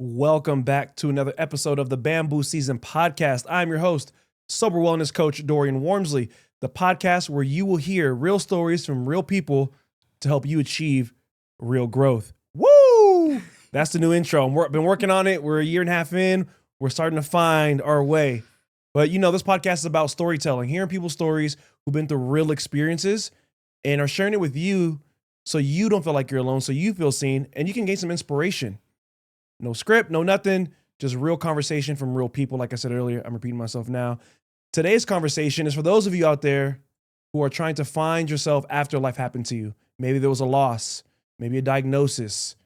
Welcome back to another episode of the BambooSZN podcast. I'm your host, sober wellness coach Dorian Warmsley, the podcast where you will hear real stories from real people to help you achieve real growth. Woo! That's the new intro. I've been working on it. We're a year and a half in. We're starting to find our way. But you know, this podcast is about storytelling, hearing people's stories who've been through real experiences and are sharing it with you so you don't feel like you're alone, so you feel seen, and you can gain some inspiration. No script, no nothing, just real conversation from real people. Like I said earlier, I'm repeating myself now. Today's conversation is for those of you out there who are trying to find yourself after life happened to you. Maybe there was a loss, maybe a diagnosis,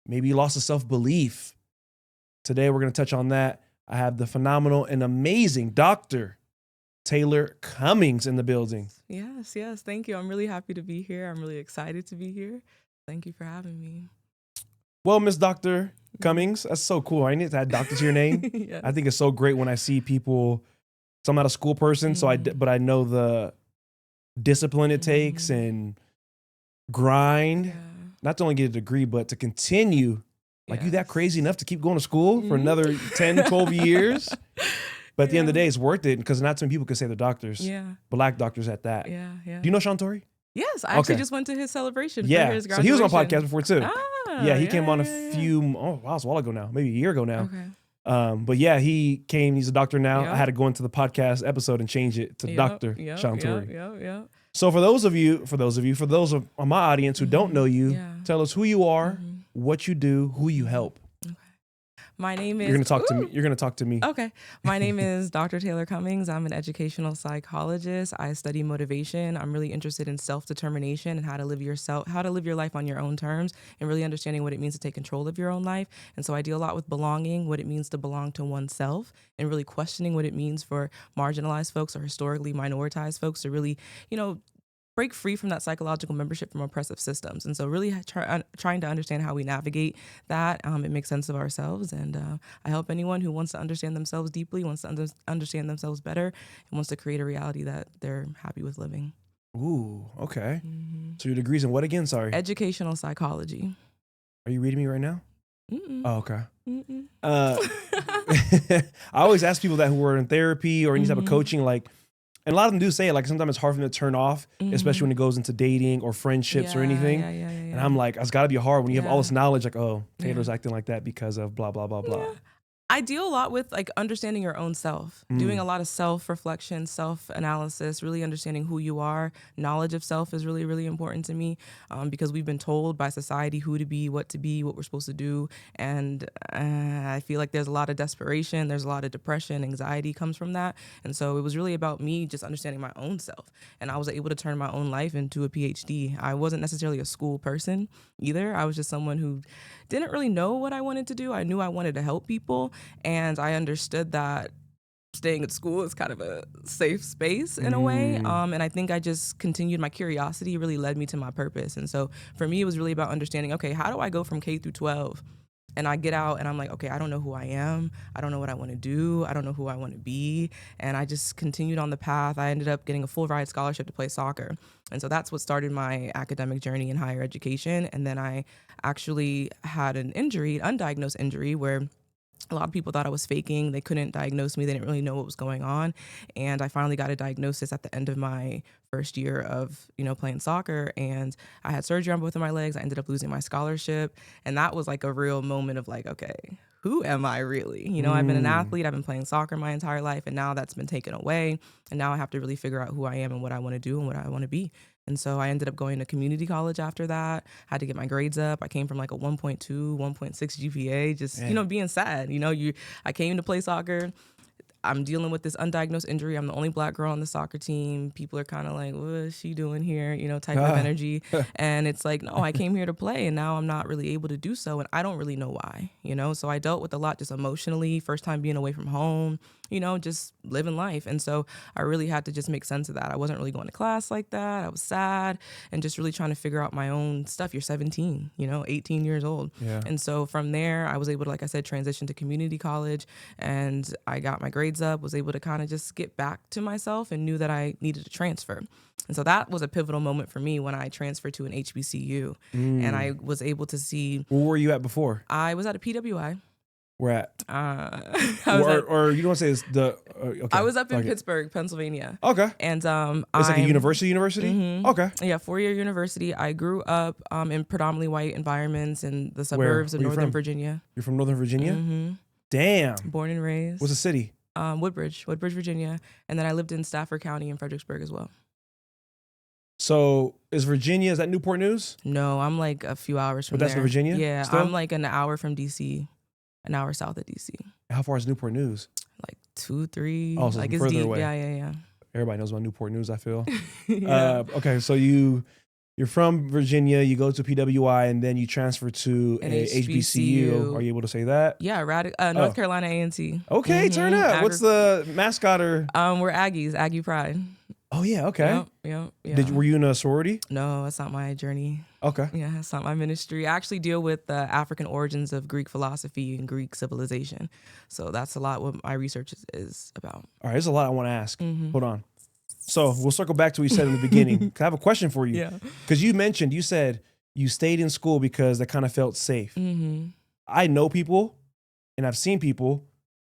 maybe you lost a self-belief. Today, we're going to touch on that. I have the phenomenal and amazing Dr. Taylor Cummings in the building. Yes. Thank you. I'm really happy to be here. I'm really excited to be here. Thank you for having me. Well, Miss Dr. Cummings, that's so cool. I need to add doctor to your name. Yes. I think it's so great when I see people. So I'm not a school person, but I know the discipline it takes and grind, not to only get a degree, but to continue. Like you that crazy enough to keep going to school for another 10, 12 years. But at the end of the day, it's worth it because not too many people can say they're doctors. Yeah. Black doctors at that. Yeah. Do you know Sean Torrey? Yes, I actually just went to his celebration for his graduation. So he was on my podcast before too. He came on a few, it's a while ago now, maybe a year ago now. Okay. But yeah, he came, he's a doctor now. I had to go into the podcast episode and change it to Dr. Sean Torrey. Yeah. So for those of my audience who don't know you, tell us who you are, what you do, who you help. My name is... You're going to talk to me. Okay. My name is Dr. Taylor Cummings. I'm an educational psychologist. I study motivation. I'm really interested in self-determination and how to live your life on your own terms and really understanding what it means to take control of your own life. And so I deal a lot with belonging, what it means to belong to oneself, and really questioning what it means for marginalized folks or historically minoritized folks to really, break free from that psychological membership from oppressive systems. And so really trying to understand how we navigate that and make sense of ourselves. And I help anyone who wants to understand themselves deeply, wants to understand themselves better, and wants to create a reality that they're happy with living. Ooh, okay. So your degree's in what again? Sorry. Educational psychology. Are you reading me right now? Mm-mm. Oh, okay. I always ask people that who are in therapy or any type of coaching, and a lot of them do say it, sometimes it's hard for them to turn off, especially when it goes into dating or friendships or anything. And I'm like, it's got to be hard when you have all this knowledge, Taylor's acting like that because of blah, blah, blah, blah. Yeah. I deal a lot with understanding your own self, doing a lot of self-reflection, self-analysis, really understanding who you are. Knowledge of self is really, really important to me because we've been told by society who to be, what we're supposed to do. And I feel like there's a lot of desperation. There's a lot of depression, anxiety comes from that. And so it was really about me just understanding my own self. And I was able to turn my own life into a PhD. I wasn't necessarily a school person either. I was just someone who didn't really know what I wanted to do. I knew I wanted to help people. And I understood that staying at school is kind of a safe space in a way. And I think I just continued my curiosity really led me to my purpose. And so for me, it was really about understanding, okay, how do I go from K through 12? And I get out and I'm like, okay, I don't know who I am. I don't know what I want to do. I don't know who I want to be. And I just continued on the path. I ended up getting a full ride scholarship to play soccer. And so that's what started my academic journey in higher education. And then I actually had an undiagnosed injury where a lot of people thought I was faking. They couldn't diagnose me. They didn't really know what was going on. And I finally got a diagnosis at the end of my first year of, playing soccer. And I had surgery on both of my legs. I ended up losing my scholarship. And that was a real moment of okay, who am I really? I've been an athlete. I've been playing soccer my entire life. And now that's been taken away. And now I have to really figure out who I am and what I want to do and what I want to be. And so I ended up going to community college after that. Had to get my grades up. I came from a 1.2, 1.6 GPA, just, being sad. I came to play soccer. I'm dealing with this undiagnosed injury. I'm the only Black girl on the soccer team. People are kind of like, what is she doing here? Type of energy. And it's like, no, I came here to play and now I'm not really able to do so. And I don't really know why, So I dealt with a lot just emotionally, first time being away from home, just living life. And so I really had to just make sense of that. I wasn't really going to class like that. I was sad and just really trying to figure out my own stuff. You're 17, 18 years old. Yeah. And so from there, I was able to, like I said, transition to community college and I got my grades up, was able to kind of just get back to myself and knew that I needed to transfer. And so that was a pivotal moment for me when I transferred to an HBCU and I was able to see. Where were you at before? I was at a PWI. Where at? I You don't want to say it's the. Okay. I was up in Pittsburgh, Pennsylvania. Okay. And it's like a university. Mm-hmm. Okay. Yeah, 4-year university. I grew up in predominantly white environments in the suburbs of Northern Virginia. You're from Northern Virginia? Mm-hmm. Damn. Born and raised. What's the city? Woodbridge, Virginia. And then I lived in Stafford County in Fredericksburg as well. So is that Newport News? No, I'm like a few hours from there. But that's in Virginia? Yeah, still? I'm like an hour from DC, an hour south of DC. How far is Newport News? Like 2, 3. Oh, so like it's it's further deep. away. Yeah. Everybody knows about Newport News, I feel. Yeah. Okay, so you're from Virginia, you go to PWI, and then you transfer to An a HBCU. Are you able to say that? Yeah, North Carolina A&T. Okay, turn up. What's the mascot or? We're Aggies, Aggie Pride. Oh yeah, okay. Yep. Were you in a sorority? No, that's not my journey. Okay. Yeah, that's not my ministry. I actually deal with the African origins of Greek philosophy and Greek civilization. So that's a lot what my research is about. All right, there's a lot I want to ask. Mm-hmm. Hold on. So we'll circle back to what you said in the beginning. I have a question for you. Yeah. Because you said you stayed in school because that kind of felt safe. Mm-hmm. I know people, and I've seen people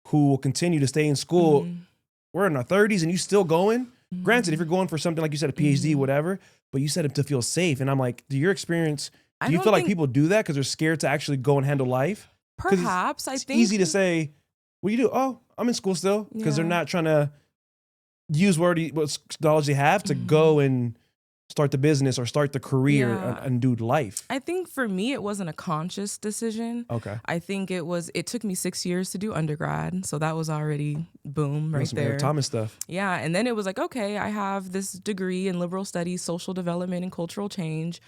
who will continue to stay in school. Mm-hmm. We're in our 30s and you still going. Mm-hmm. Granted, if you're going for something like you said, a PhD, Mm-hmm. whatever, but you said it to feel safe. And I'm like, do you feel like people do that because they're scared to actually go and handle life? Perhaps. It's easy to say, what do you do? Oh, I'm in school still. Because they're not trying to use what knowledge they have to go and start the business or start the career and do life. I think for me, it wasn't a conscious decision. Okay. I think it took me 6 years to do undergrad. So that was already boom right some there. Eric Thomas stuff. Yeah. And then it was like, okay, I have this degree in liberal studies, social development, and cultural change.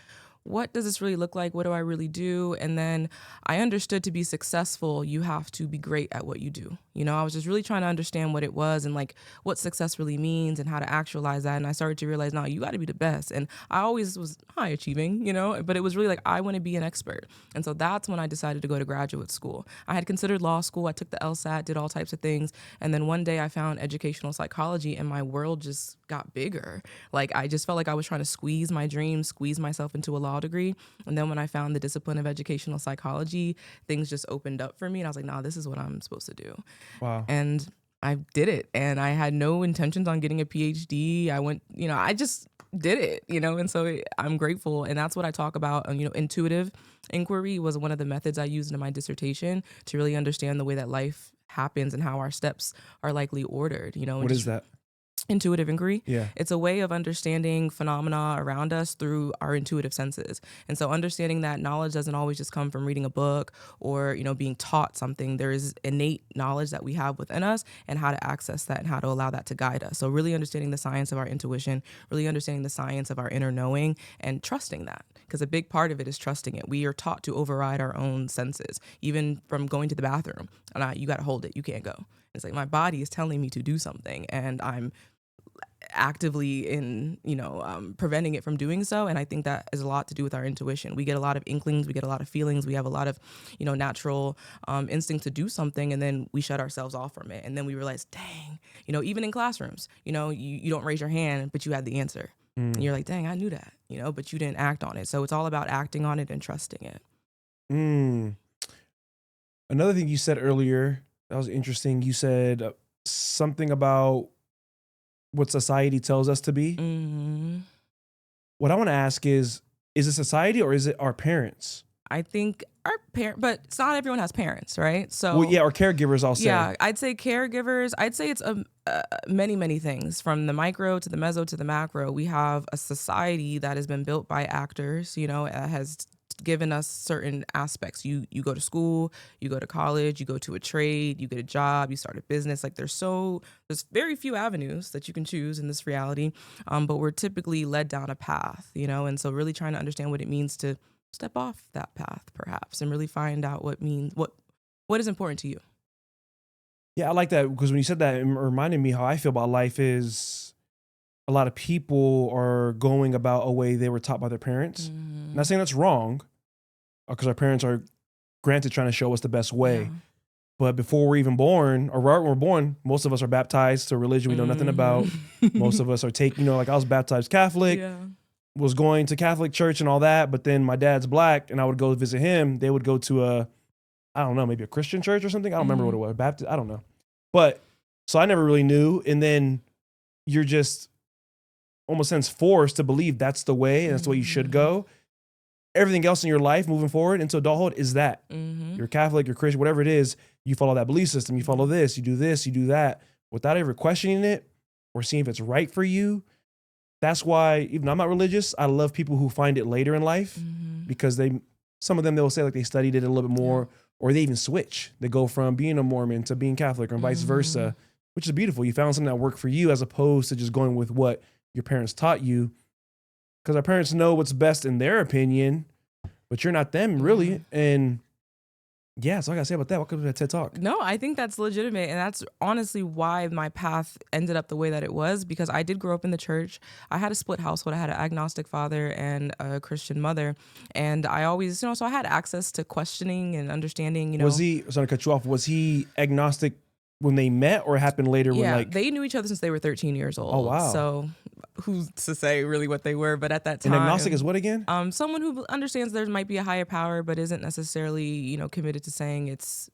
What does this really look like? What do I really do? And then I understood to be successful, you have to be great at what you do. You know, I was just really trying to understand what it was and like what success really means and how to actualize that. And I started to realize, no, you got to be the best. And I always was high achieving, you know, but it was really like, I want to be an expert. And so that's when I decided to go to graduate school. I had considered law school. I took the LSAT, did all types of things. And then one day I found educational psychology and my world just got bigger. Like I just felt like I was trying to squeeze my dreams, squeeze myself into a law degree. And then when I found the discipline of educational psychology, things just opened up for me. And I was like, nah, this is what I'm supposed to do. Wow. And I did it. And I had no intentions on getting a PhD. I just did it, and so I'm grateful. And that's what I talk about. Intuitive inquiry was one of the methods I used in my dissertation to really understand the way that life happens and how our steps are likely ordered. What is that? Intuitive inquiry. Yeah. It's a way of understanding phenomena around us through our intuitive senses. And so understanding that knowledge doesn't always just come from reading a book or, being taught something. There is innate knowledge that we have within us and how to access that and how to allow that to guide us. So really understanding the science of our intuition, really understanding the science of our inner knowing and trusting that. Because a big part of it is trusting it. We are taught to override our own senses, even from going to the bathroom. And you got to hold it. You can't go. It's like my body is telling me to do something and I'm actively preventing it from doing so. And I think that has a lot to do with our intuition. We get a lot of inklings, we get a lot of feelings, we have a lot of, natural instinct to do something, and then we shut ourselves off from it. And then we realize, dang, even in classrooms, you don't raise your hand, but you had the answer. And you're like, dang, I knew that, but you didn't act on it. So it's all about acting on it and trusting it. Another thing you said earlier, that was interesting. You said something about what society tells us to be. Mm-hmm. What I want to ask is it society or is it our parents? I think our parents, but it's not everyone has parents, right? So, or caregivers, I'll say. Yeah, I'd say caregivers. I'd say it's many, many things, from the micro to the meso to the macro. We have a society that has been built by actors, has given us certain aspects. You go to school, you go to college, you go to a trade, you get a job, you start a business. Like there's very few avenues that you can choose in this reality, but we're typically led down a path, and so really trying to understand what it means to step off that path, perhaps, and really find out what is important to you. Yeah, I like that, because when you said that, it reminded me how I feel about life is a lot of people are going about a way they were taught by their parents. Mm-hmm. Not saying that's wrong, because our parents are granted trying to show us the best way. Yeah. But before we're even born, or right when we're born, most of us are baptized to a religion we know nothing about. Most of us are taking, like I was baptized Catholic, was going to Catholic church and all that. But then my dad's black and I would go visit him. They would go to a I don't know, maybe a Christian church or something. I don't remember what it was. Baptist, I don't know. But so I never really knew. And then you're just almost sense forced to believe that's the way and that's the way you should go. Everything else in your life moving forward into adulthood is that. You're Catholic, you're Christian, whatever it is, you follow that belief system, you follow this, you do that, without ever questioning it or seeing if it's right for you. That's why, even though I'm not religious, I love people who find it later in life because some of them, they'll say like they studied it a little bit more, or they even switch. They go from being a Mormon to being Catholic or vice versa, which is beautiful. You found something that worked for you as opposed to just going with what your parents taught you. Because our parents know what's best in their opinion, but you're not them really. And yeah, that's all I gotta say about that. Welcome to that TED Talk. No, I think that's legitimate. And that's honestly why my path ended up the way that it was, because I did grow up in the church. I had a split household. I had an agnostic father and a Christian mother. And I always, so I had access to questioning and understanding, Was he, sorry to cut you off, was he agnostic when they met or it happened later when like... they knew each other since they were 13 years old. Oh, wow. So who's to say really what they were, but at that time... And agnostic is what again? Someone who understands there might be a higher power, but isn't necessarily, committed to saying it's,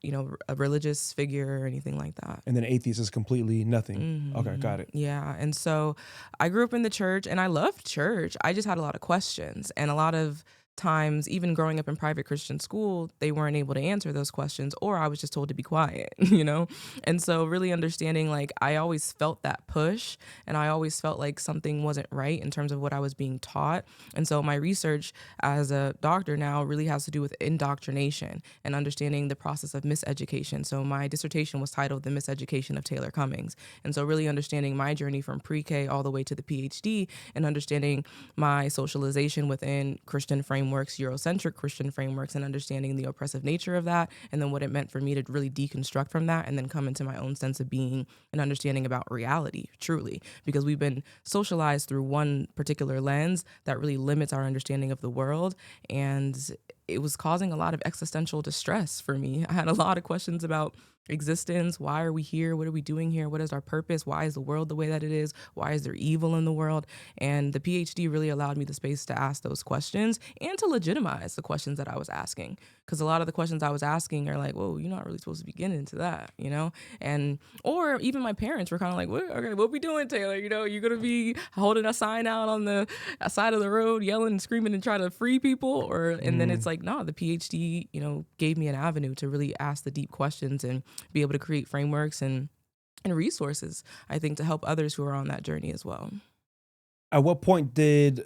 a religious figure or anything like that. And then atheist is completely nothing. Okay, got it. Yeah, and so I grew up in the church and I loved church. I just had a lot of questions, and a lot of times, even growing up in private Christian school, they weren't able to answer those questions, or I was just told to be quiet, And so really understanding, like, I always felt that push, and I always felt like something wasn't right in terms of what I was being taught. And so my research as a doctor now really has to do with indoctrination and understanding the process of miseducation. So my dissertation was titled The Miseducation of Taylor Cummings. And so really understanding my journey from pre-K all the way to the PhD, and understanding my socialization within Christian frameworks, Eurocentric Christian frameworks, and understanding the oppressive nature of that, and then what it meant for me to really deconstruct from that and then come into my own sense of being and understanding about reality, truly, because we've been socialized through one particular lens that really limits our understanding of the world, and it was causing a lot of existential distress for me. I had a lot of questions about existence. Why are we here? What are we doing here? What is our purpose? Why is the world the way that it is? Why is there evil in the world? And the PhD really allowed me the space to ask those questions and to legitimize the questions that I was asking. Because a lot of the questions I was asking are like, whoa, you're not really supposed to be getting into that, And, or even my parents were kind of like, what we doing, Taylor? You're going to be holding a sign out on the side of the road, yelling and screaming and trying to free people? And then it's like, no, the PhD, gave me an avenue to really ask the deep questions and be able to create frameworks and resources, I think, to help others who are on that journey as well. At what point did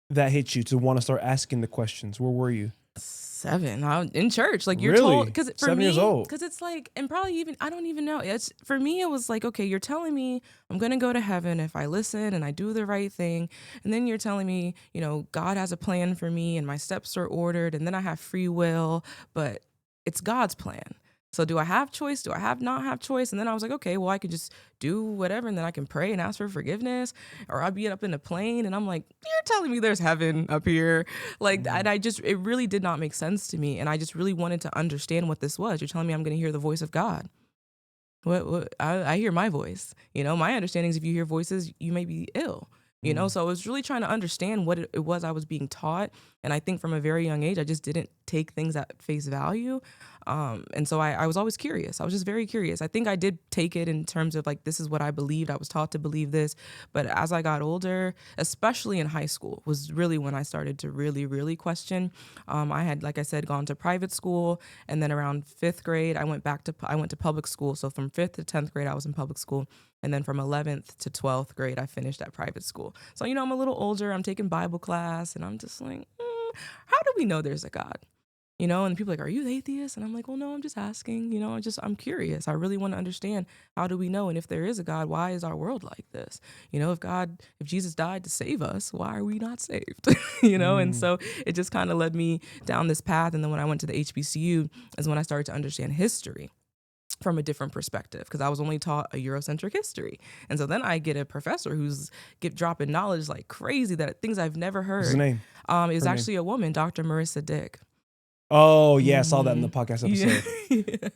that hit you to want to start asking the questions? Where were you? 7. In church, like you're really? told, because for 7 me, years old. because it's like, and probably even, I don't even know. It's for me, it was like, okay, you're telling me I'm going to go to heaven if I listen and I do the right thing. And then you're telling me, God has a plan for me and my steps are ordered and then I have free will, but it's God's plan. So do I have choice? Do I not have choice? And then I was like, okay, well, I could just do whatever, and then I can pray and ask for forgiveness, or I'll be up in a plane, and I'm like, you're telling me there's heaven up here? Like, and it really did not make sense to me, and I just really wanted to understand what this was. You're telling me I'm going to hear the voice of God. What? I hear my voice. My understanding is if you hear voices, you may be ill. So I was really trying to understand what it was I was being taught. And I think from a very young age, I just didn't take things at face value. And so I was always curious. I was just very curious. I think I did take it in terms of like, this is what I believed. I was taught to believe this. But as I got older, especially in high school, was really when I started to really, really question. I had, like I said, gone to private school. And then around 5th grade, I went to public school. So from 5th to 10th grade, I was in public school. And then from 11th to 12th grade, I finished at private school. So, I'm a little older. I'm taking Bible class. And I'm just like, how do we know there's a God? And people are like, are you atheist? And I'm like, well, no, I'm just asking. I'm curious. I really want to understand, how do we know? And if there is a God, why is our world like this? If Jesus died to save us, why are we not saved? And so it just kind of led me down this path. And then when I went to the HBCU is when I started to understand history from a different perspective, because I was only taught a Eurocentric history. And so then I get a professor who's dropping knowledge like crazy, that things I've never heard. What's his name? It was actually a woman, Dr. Marissa Dick. Oh, yeah, I saw that in the podcast episode.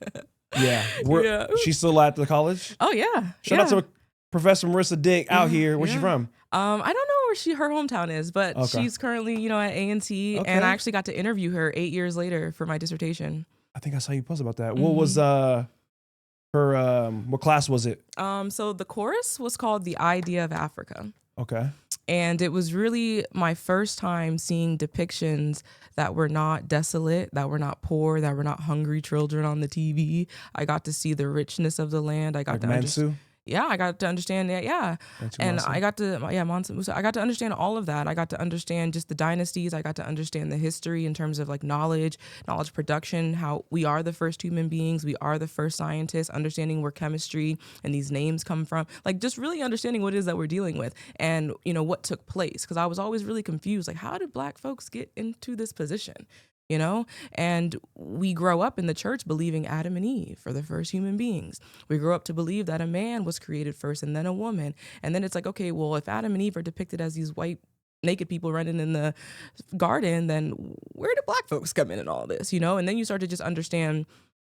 Yeah. She's still at the college? Oh, yeah. Shout out to Professor Marissa Dick out here. Where's she from? I don't know where her hometown is, but she's currently, at A&T, and I actually got to interview her 8 years later for my dissertation. I think I saw you post about that. What was her what class was it? So the course was called The Idea of Africa. Okay. And it was really my first time seeing depictions that were not desolate, that were not poor, that were not hungry children on the TV. I got to see the richness of the land. I got Like to Mansu? I got to understand that. Yeah. Mansu And Mansu? I got to, Mansa Musa. I got to understand all of that. I got to understand just the dynasties. I got to understand the history in terms of like knowledge production, how we are the first human beings. We are the first scientists, understanding where chemistry and these names come from. Like just really understanding what it is that we're dealing with and, you know, what took place. Cause I was always really confused. Like, how did Black folks get into this position? You know, and we grow up in the church believing Adam and Eve are the first human beings. We grow up to believe that a man was created first and then a woman. And then it's like, okay, well, if Adam and Eve are depicted as these white naked people running in the garden, then where do Black folks come in all this, you know? And then you start to just understand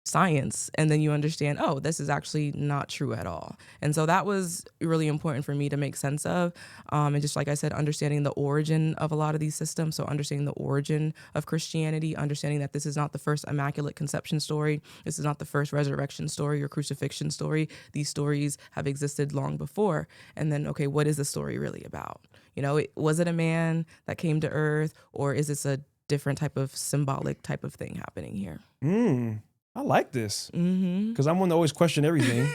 science, and then you understand, oh, this is actually not true at all. And so that was really important for me to make sense of. And just like I said, understanding the origin of a lot of these systems. So understanding the origin of Christianity, understanding that this is not the first Immaculate Conception story. This is not the first resurrection story or crucifixion story. These stories have existed long before. And then, okay, what is the story really about? You know, was it a man that came to earth, or is this a different type of symbolic type of thing happening here? I like this because I'm one to always question everything,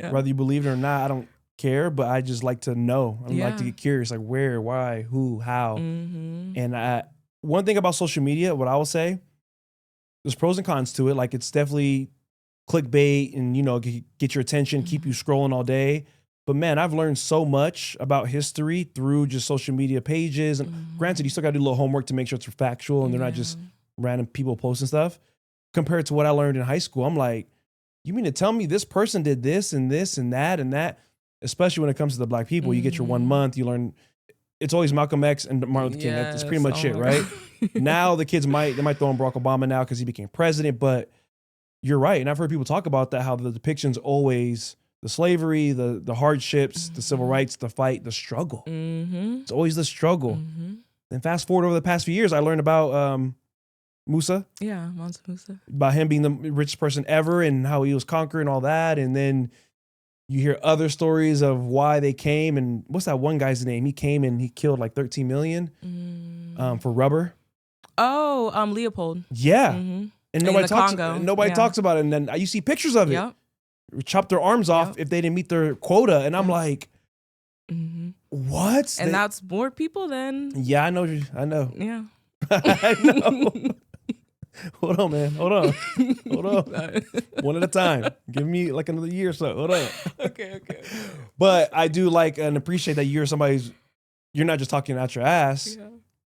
whether you believe it or not. I don't care, but I just like to know. I like to get curious, like where, why, who, how. And one thing about social media, what I will say, there's pros and cons to it. Like it's definitely clickbait and, you know, get your attention, keep you scrolling all day. But man, I've learned so much about history through just social media pages. And granted, you still got to do a little homework to make sure it's factual and they're not just random people posting stuff. Compared to what I learned in high school, I'm like, you mean to tell me this person did this and this and that and that? Especially when it comes to the Black people, you get your 1 month, you learn. It's always Malcolm X and Martin Luther King. That's pretty much it, right? Now the kids might throw in Barack Obama now because he became president, but you're right. And I've heard people talk about that, how the depiction's always the slavery, the hardships, the civil rights, the fight, the struggle. It's always the struggle. And fast forward over the past few years, I learned about Musa. Yeah, Mansa Musa. About him being the richest person ever and how he was conquering all that. And then you hear other stories of why they came. And what's that one guy's name? He came and he killed like 13 million for rubber. Oh, Leopold. Yeah. And nobody talks about it. And then you see pictures of it. Chop their arms off if they didn't meet their quota. And I'm like, what? And that's more people than. Yeah, I know. Yeah. I know. Hold on, man. Hold on. One at a time. Give me like another year or so. Hold on. Okay. But I do like and appreciate that you're not just talking out your ass. Yeah.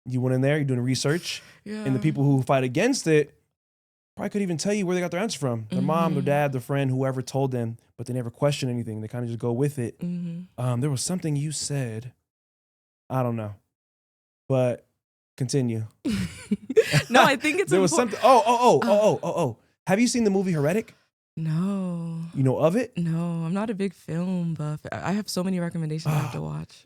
You went in there, you're doing research. And the people who fight against it probably could even tell you where they got their answer from. Their mom, their dad, their friend, whoever told them, but they never question anything. They kind of just go with it. There was something you said. I don't know. But continue. No, I think it's there was something. Oh. Have you seen the movie Heretic? No. You know of it? No, I'm not a big film buff. I have so many recommendations I have to watch.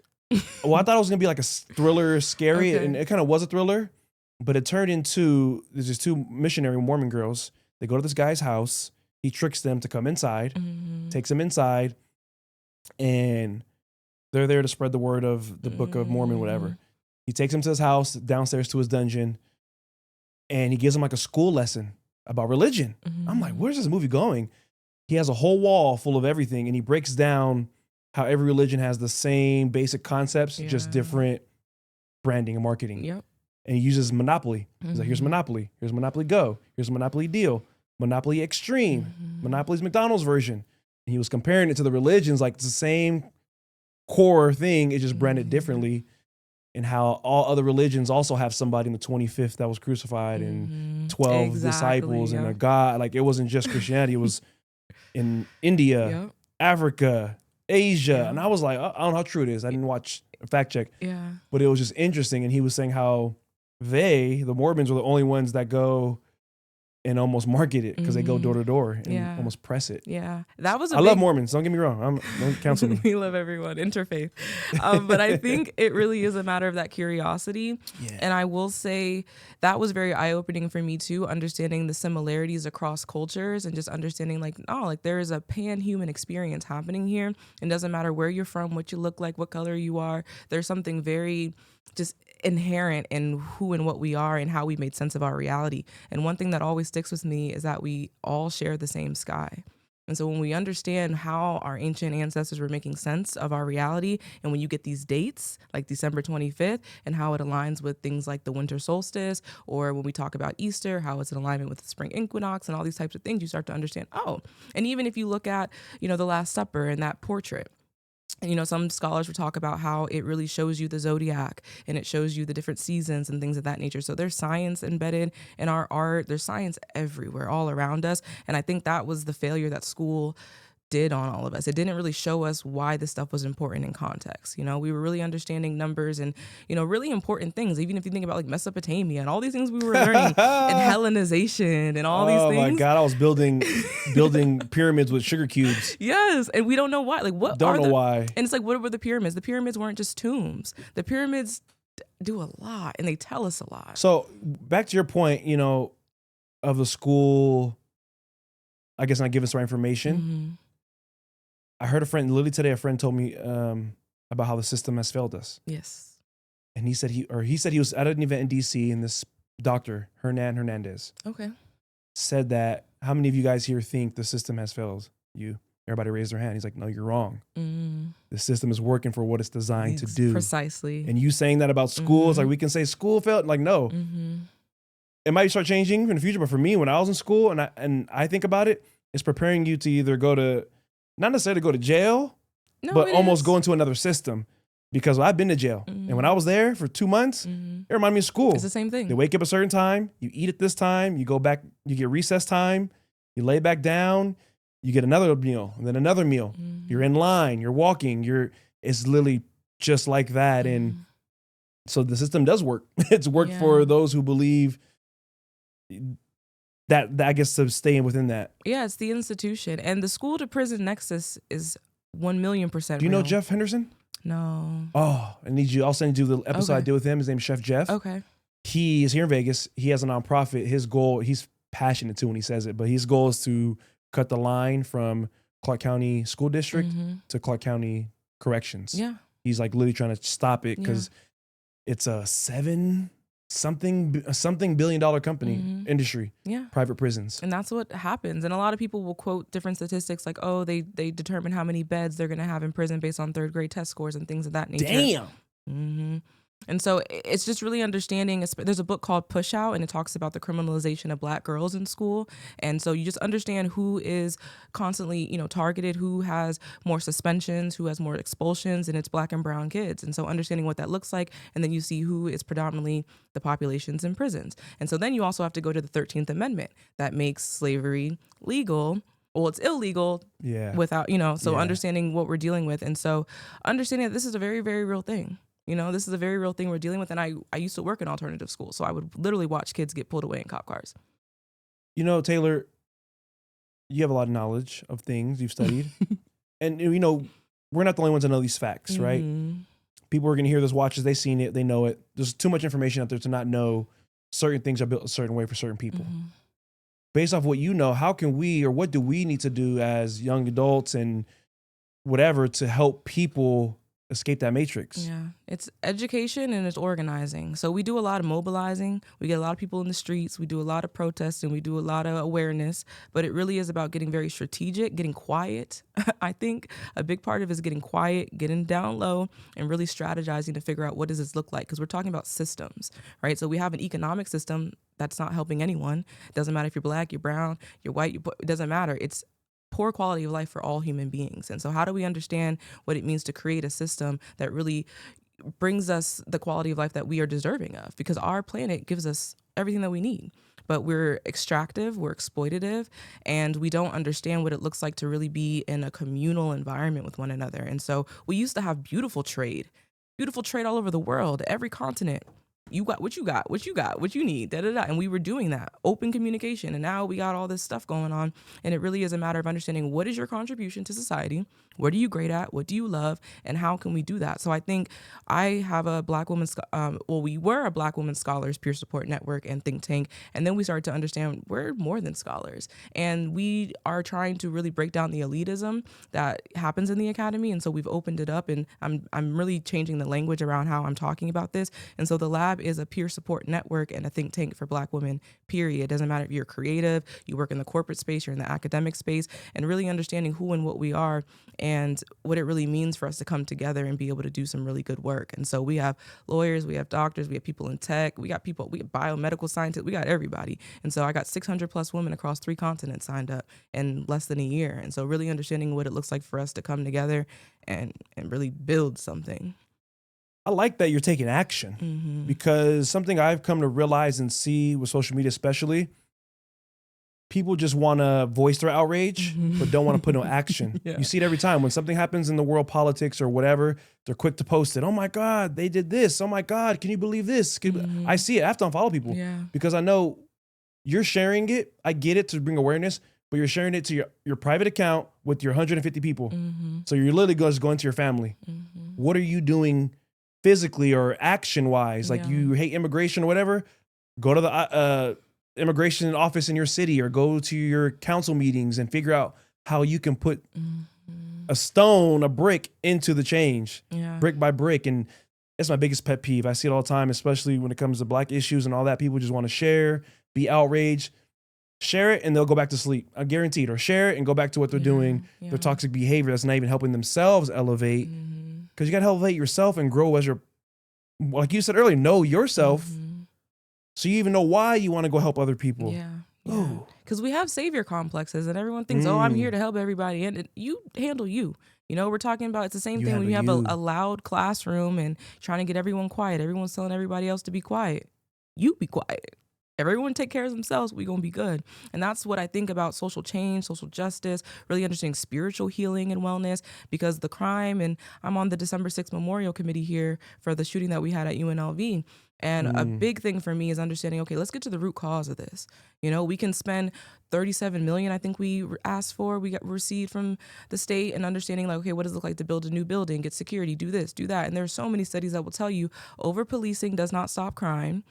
Well, I thought it was gonna be like a thriller, scary, and it kind of was a thriller, but it turned into there's these two missionary Mormon girls. They go to this guy's house. He tricks them to come inside, takes them inside, and they're there to spread the word of the Book of Mormon, whatever. He takes him to his house, downstairs to his dungeon, and he gives him like a school lesson about religion. I'm like, where's this movie going? He has a whole wall full of everything, and he breaks down how every religion has the same basic concepts, just different branding and marketing. Yep. And he uses Monopoly. He's like, here's Monopoly. Here's Monopoly Go. Here's Monopoly Deal. Monopoly Extreme. Monopoly's McDonald's version. And he was comparing it to the religions, like it's the same core thing, it's just branded differently. And how all other religions also have somebody in the 25th that was crucified and 12 disciples and a God. Like it wasn't just Christianity. It was in India, Africa, Asia. And I was like, I don't know how true it is. I didn't watch a fact check. But it was just interesting. And he was saying how the Mormons were the only ones that go and almost market it because they go door to door and Yeah. almost press it. Yeah, that was I love Mormons. Don't get me wrong. Don't counsel me. We love everyone, interfaith. But I think it really is a matter of that curiosity. Yeah. And I will say that was very eye-opening for me too, understanding the similarities across cultures and just understanding like, oh, like there is a pan-human experience happening here. It doesn't matter where you're from, what you look like, what color you are. There's something very just inherent in who and what we are and how we made sense of our reality. And one thing that always sticks with me is that we all share the same sky. And so when we understand how our ancient ancestors were making sense of our reality, and when you get these dates like December 25th and how it aligns with things like the winter solstice, or when we talk about Easter, how it's in alignment with the spring equinox and all these types of things, you start to understand, oh, and even if you look at, the Last Supper and that portrait, and, some scholars will talk about how it really shows you the zodiac and it shows you the different seasons and things of that nature. So there's science embedded in our art. There's science everywhere, all around us. And I think that was the failure that school did on all of us. It didn't really show us why this stuff was important in context. We were really understanding numbers and, really important things. Even if you think about like Mesopotamia and all these things we were learning and Hellenization and all these things. Oh my God, I was building pyramids with sugar cubes. Yes, and we don't know why. Like why. And it's like, what were the pyramids? The pyramids weren't just tombs. The pyramids do a lot and they tell us a lot. So back to your point, of the school, I guess not giving us the right information. Mm-hmm. I heard literally today, a friend told me about how the system has failed us. Yes. And he said he was at an event in DC, and this doctor, Hernandez, okay, said that, how many of you guys here think the system has failed you? Everybody raised their hand. He's like, no, you're wrong. The system is working for what it's designed to do. Precisely. And you saying that about schools, like we can say school failed, like no. It might start changing in the future, but for me, when I was in school and I think about it, it's preparing you to either not necessarily go to jail, but almost go into another system. Because I've been to jail. And when I was there for 2 months, it reminded me of school. It's the same thing. They wake up a certain time, you eat at this time, you go back, you get recess time, you lay back down, you get another meal, and then another meal. You're in line, you're walking, it's literally just like that. And so the system does work. It's worked for those who believe that I guess to stay within that. Yeah, it's the institution. And the school to prison nexus is 1,000,000% Do you know real. Jeff Henderson? No. Oh, I'll send you the episode I did with him. His name's Chef Jeff. Okay. He is here in Vegas. He has a nonprofit. His goal, he's passionate too when he says it, but his goal is to cut the line from Clark County School District to Clark County Corrections. Yeah. He's like literally trying to stop it because it's a something billion-dollar company, industry, private prisons. And that's what happens. And a lot of people will quote different statistics like, oh, they determine how many beds they're going to have in prison based on third grade test scores and things of that nature. Damn. And so it's just really understanding. There's a book called Push Out, and it talks about the criminalization of Black girls in school. And so you just understand who is constantly, targeted, who has more suspensions, who has more expulsions, and it's Black and brown kids. And so understanding what that looks like, and then you see who is predominantly the populations in prisons. And so then you also have to go to the 13th Amendment that makes slavery legal. Well, it's illegal without, understanding what we're dealing with. And so understanding that this is a very, very real thing. This is a very real thing we're dealing with. And I used to work in alternative school, so I would literally watch kids get pulled away in cop cars. Taylor, you have a lot of knowledge of things you've studied. And, we're not the only ones that know these facts, right? People are going to hear this, watch this, they've seen it, they know it. There's too much information out there to not know certain things are built a certain way for certain people. Based off what you know, how can we, or what do we need to do as young adults and whatever to help people escape that matrix? Yeah, it's education and it's organizing. So we do a lot of mobilizing. We get a lot of people in the streets. We do a lot of protesting. We do a lot of awareness. But it really is about getting very strategic, getting quiet. I think a big part of it is getting quiet, getting down low, and really strategizing to figure out what does this look like. Because we're talking about systems, right? So we have an economic system that's not helping anyone. It doesn't matter if you're Black, you're brown, you're white. It doesn't matter. It's poor quality of life for all human beings. And so how do we understand what it means to create a system that really brings us the quality of life that we are deserving of? Because our planet gives us everything that we need, but we're extractive, we're exploitative, and we don't understand what it looks like to really be in a communal environment with one another. And so we used to have beautiful trade all over the world, every continent. you got what you got, what you got, what you need, da da da. And we were doing that open communication. And now we got all this stuff going on. And it really is a matter of understanding what is your contribution to society? What are you great at? What do you love? And how can we do that? So I think I have a Black woman, we were a Black woman scholars peer support network and think tank. And then we started to understand we're more than scholars. And we are trying to really break down the elitism that happens in the academy. And so we've opened it up, and I'm really changing the language around how I'm talking about this. And so the lab is a peer support network and a think tank for Black women, period. It doesn't matter if you're creative, you work in the corporate space, you're in the academic space, and really understanding who and what we are and what it really means for us to come together and be able to do some really good work. And so we have lawyers, we have doctors, we have people in tech, we have biomedical scientists, we got everybody. And so I got 600 plus women across 3 continents signed up in less than a year. And so really understanding what it looks like for us to come together and really build something. I like that you're taking action, because something I've come to realize and see with social media especially, people just want to voice their outrage, but don't want to put no action. Yeah. You see it every time. When something happens in the world politics or whatever, they're quick to post it. Oh my God, they did this. Oh my God, can you believe this? I see it. I have to unfollow people because I know you're sharing it. I get it to bring awareness, but you're sharing it to your private account with your 150 people. So you're literally just going to your family. What are you doing physically or action-wise? Like you hate immigration or whatever, go to the immigration office in your city or go to your council meetings and figure out how you can put a brick into the change, brick by brick. And that's my biggest pet peeve. I see it all the time, especially when it comes to Black issues and all that. People just want to share, be outraged, share it, and they'll go back to sleep. I guarantee it. Or share it and go back to what they're doing, their toxic behavior that's not even helping themselves elevate. Because you got to elevate yourself and grow as like you said earlier, know yourself. So you even know why you want to go help other people. Because we have savior complexes and everyone thinks, oh, I'm here to help everybody. And you handle you. You know, we're talking about, it's the same thing when you have a loud classroom and trying to get everyone quiet. Everyone's telling everybody else to be quiet. You be quiet. Everyone take care of themselves, we're going to be good. And that's what I think about social change, social justice, really understanding spiritual healing and wellness, because the crime, and I'm on the December 6th Memorial Committee here for the shooting that we had at UNLV. And a big thing for me is understanding, okay, let's get to the root cause of this. You know, we can spend $37 million, I think we asked for, we got received from the state, and understanding like, okay, what does it look like to build a new building, get security, do this, do that. And there's so many studies that will tell you over-policing does not stop crime.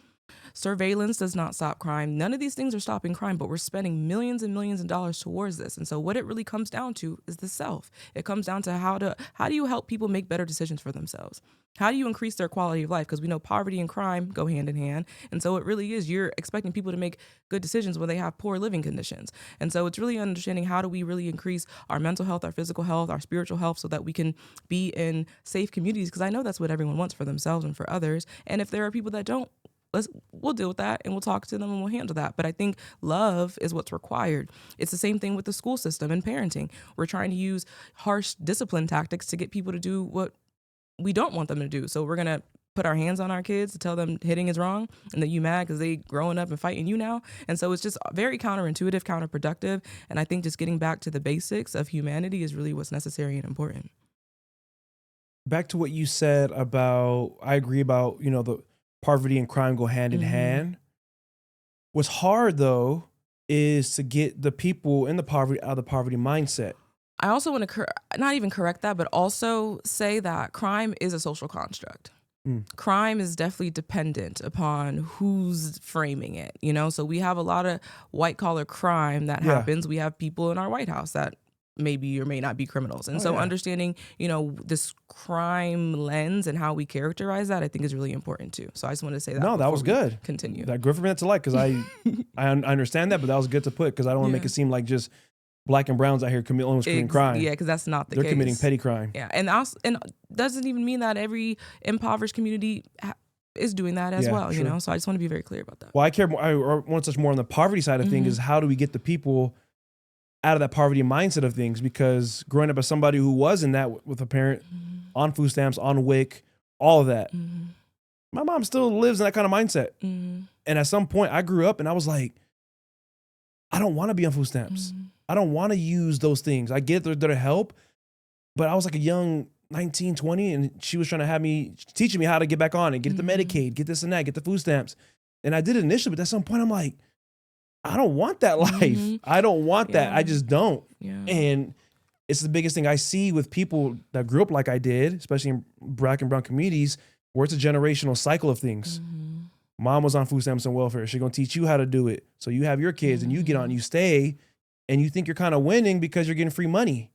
Surveillance does not stop crime. None of these things are stopping crime, but we're spending millions and millions of dollars towards this. And so what it really comes down to is the self. It comes down to how do you help people make better decisions for themselves? How do you increase their quality of life? Because we know poverty and crime go hand in hand. And so it really is, you're expecting people to make good decisions when they have poor living conditions. And so it's really understanding how do we really increase our mental health, our physical health, our spiritual health, so that we can be in safe communities. Because I know that's what everyone wants for themselves and for others. And if there are people that don't, we'll deal with that and we'll talk to them and we'll handle that. But I think love is what's required. It's the same thing with the school system and parenting. We're trying to use harsh discipline tactics to get people to do what we don't want them to do. So we're going to put our hands on our kids to tell them hitting is wrong and that you mad because they growing up and fighting you now. And so it's just very counterintuitive, counterproductive. And I think just getting back to the basics of humanity is really what's necessary and important. Back to what you said about, I agree about, you know, the poverty and crime go hand in hand. What's hard though is to get the people in the poverty out of the poverty mindset. I also want to not even correct that, but also say that crime is a social construct. Crime is definitely dependent upon who's framing it, you know? So we have a lot of white collar crime that happens. We have people in our White House that maybe or may not be criminals. And understanding, you know, this crime lens and how we characterize that, I think is really important too. So I just wanted to say that. No, that was good. Continue. That good for me to like, because I understand that, but that was good to put, because I don't want to make it seem like just Black and browns out here committing crime. Yeah, because that's not the case. They're committing petty crime. Yeah, and doesn't even mean that every impoverished community is doing that as well, you know? So I just want to be very clear about that. Well, I care more, I want to touch more on the poverty side of things, is how do we get the people out of that poverty mindset of things? Because growing up as somebody who was in that with a parent on food stamps, on WIC, all of that, my mom still lives in that kind of mindset. And at some point I grew up and I was like, I don't want to be on food stamps. I don't want to use those things. I get they're to help, but I was like a young 19, 20, and she was trying to have me, teaching me how to get back on it, get the Medicaid, get this and that, get the food stamps. And I did it initially, but at some point I'm like, I don't want that life. I don't want that. I just don't. Yeah. And it's the biggest thing I see with people that grew up like I did, especially in Black and brown communities, where it's a generational cycle of things. Mom was on food stamps and welfare. She's going to teach you how to do it. So you have your kids and you get on, you stay, and you think you're kind of winning because you're getting free money.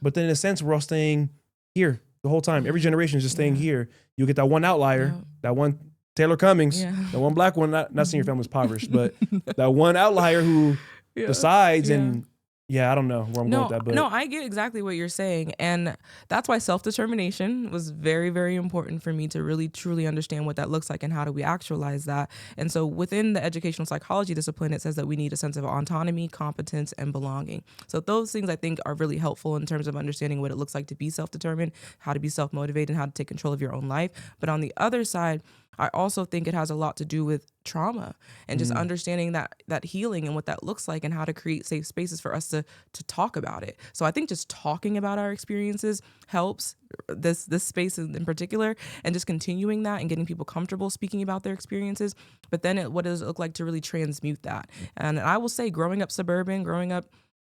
But then in a sense, we're all staying here the whole time. Every generation is just staying here. You'll get that one outlier, that one Taylor Cummings, that one black one, not saying your family's impoverished, but that one outlier who decides and I don't know where I'm going with that. But no, I get exactly what you're saying. And that's why self-determination was very, very important for me to really, truly understand what that looks like and how do we actualize that. And so within the educational psychology discipline, it says that we need a sense of autonomy, competence, and belonging. So those things I think are really helpful in terms of understanding what it looks like to be self-determined, how to be self-motivated, and how to take control of your own life. But on the other side, I also think it has a lot to do with trauma and just understanding that healing and what that looks like and how to create safe spaces for us to talk about it. So I think just talking about our experiences helps, this space in particular, and just continuing that and getting people comfortable speaking about their experiences. But then what does it look like to really transmute that? And I will say, growing up suburban, growing up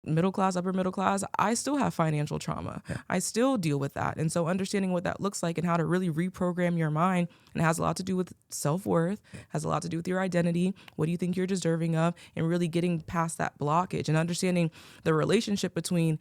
middle class, upper middle class, I still have financial trauma. I still deal with that. And so understanding what that looks like and how to really reprogram your mind, and it has a lot to do with self-worth, has a lot to do with your identity. What do you think you're deserving of? And really getting past that blockage and understanding the relationship between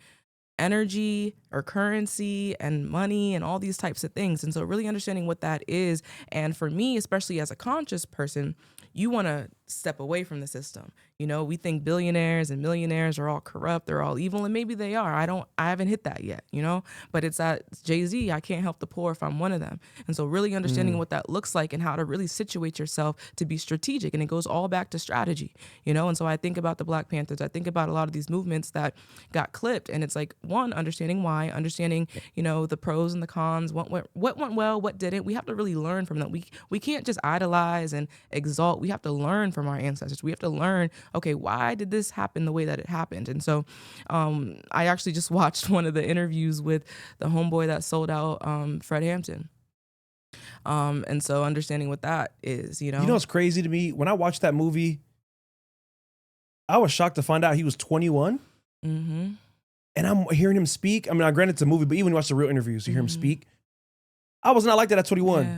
energy or currency and money and all these types of things. And so really understanding what that is. And for me, especially as a conscious person, you want to step away from the system. You know, we think billionaires and millionaires are all corrupt, they're all evil, and maybe they are. I haven't hit that yet, you know, but it's that Jay-Z, I can't help the poor if I'm one of them. And so really understanding what that looks like and how to really situate yourself to be strategic. And it goes all back to strategy, you know? And so I think about the Black Panthers, I think about a lot of these movements that got clipped, and it's like, one, understanding why, understanding, you know, the pros and the cons, what went well, what didn't. We have to really learn from them. We can't just idolize and exalt. We have to learn from our ancestors. We have to learn, okay, why did this happen the way that it happened? And so I actually just watched one of the interviews with the homeboy that sold out Fred Hampton. And so understanding what that is, you know. You know what's crazy to me? When I watched that movie, I was shocked to find out he was 21. And I'm hearing him speak. I mean, granted it's a movie, but even when you watch the real interviews, you hear him speak. I was not like that at 21. Yeah.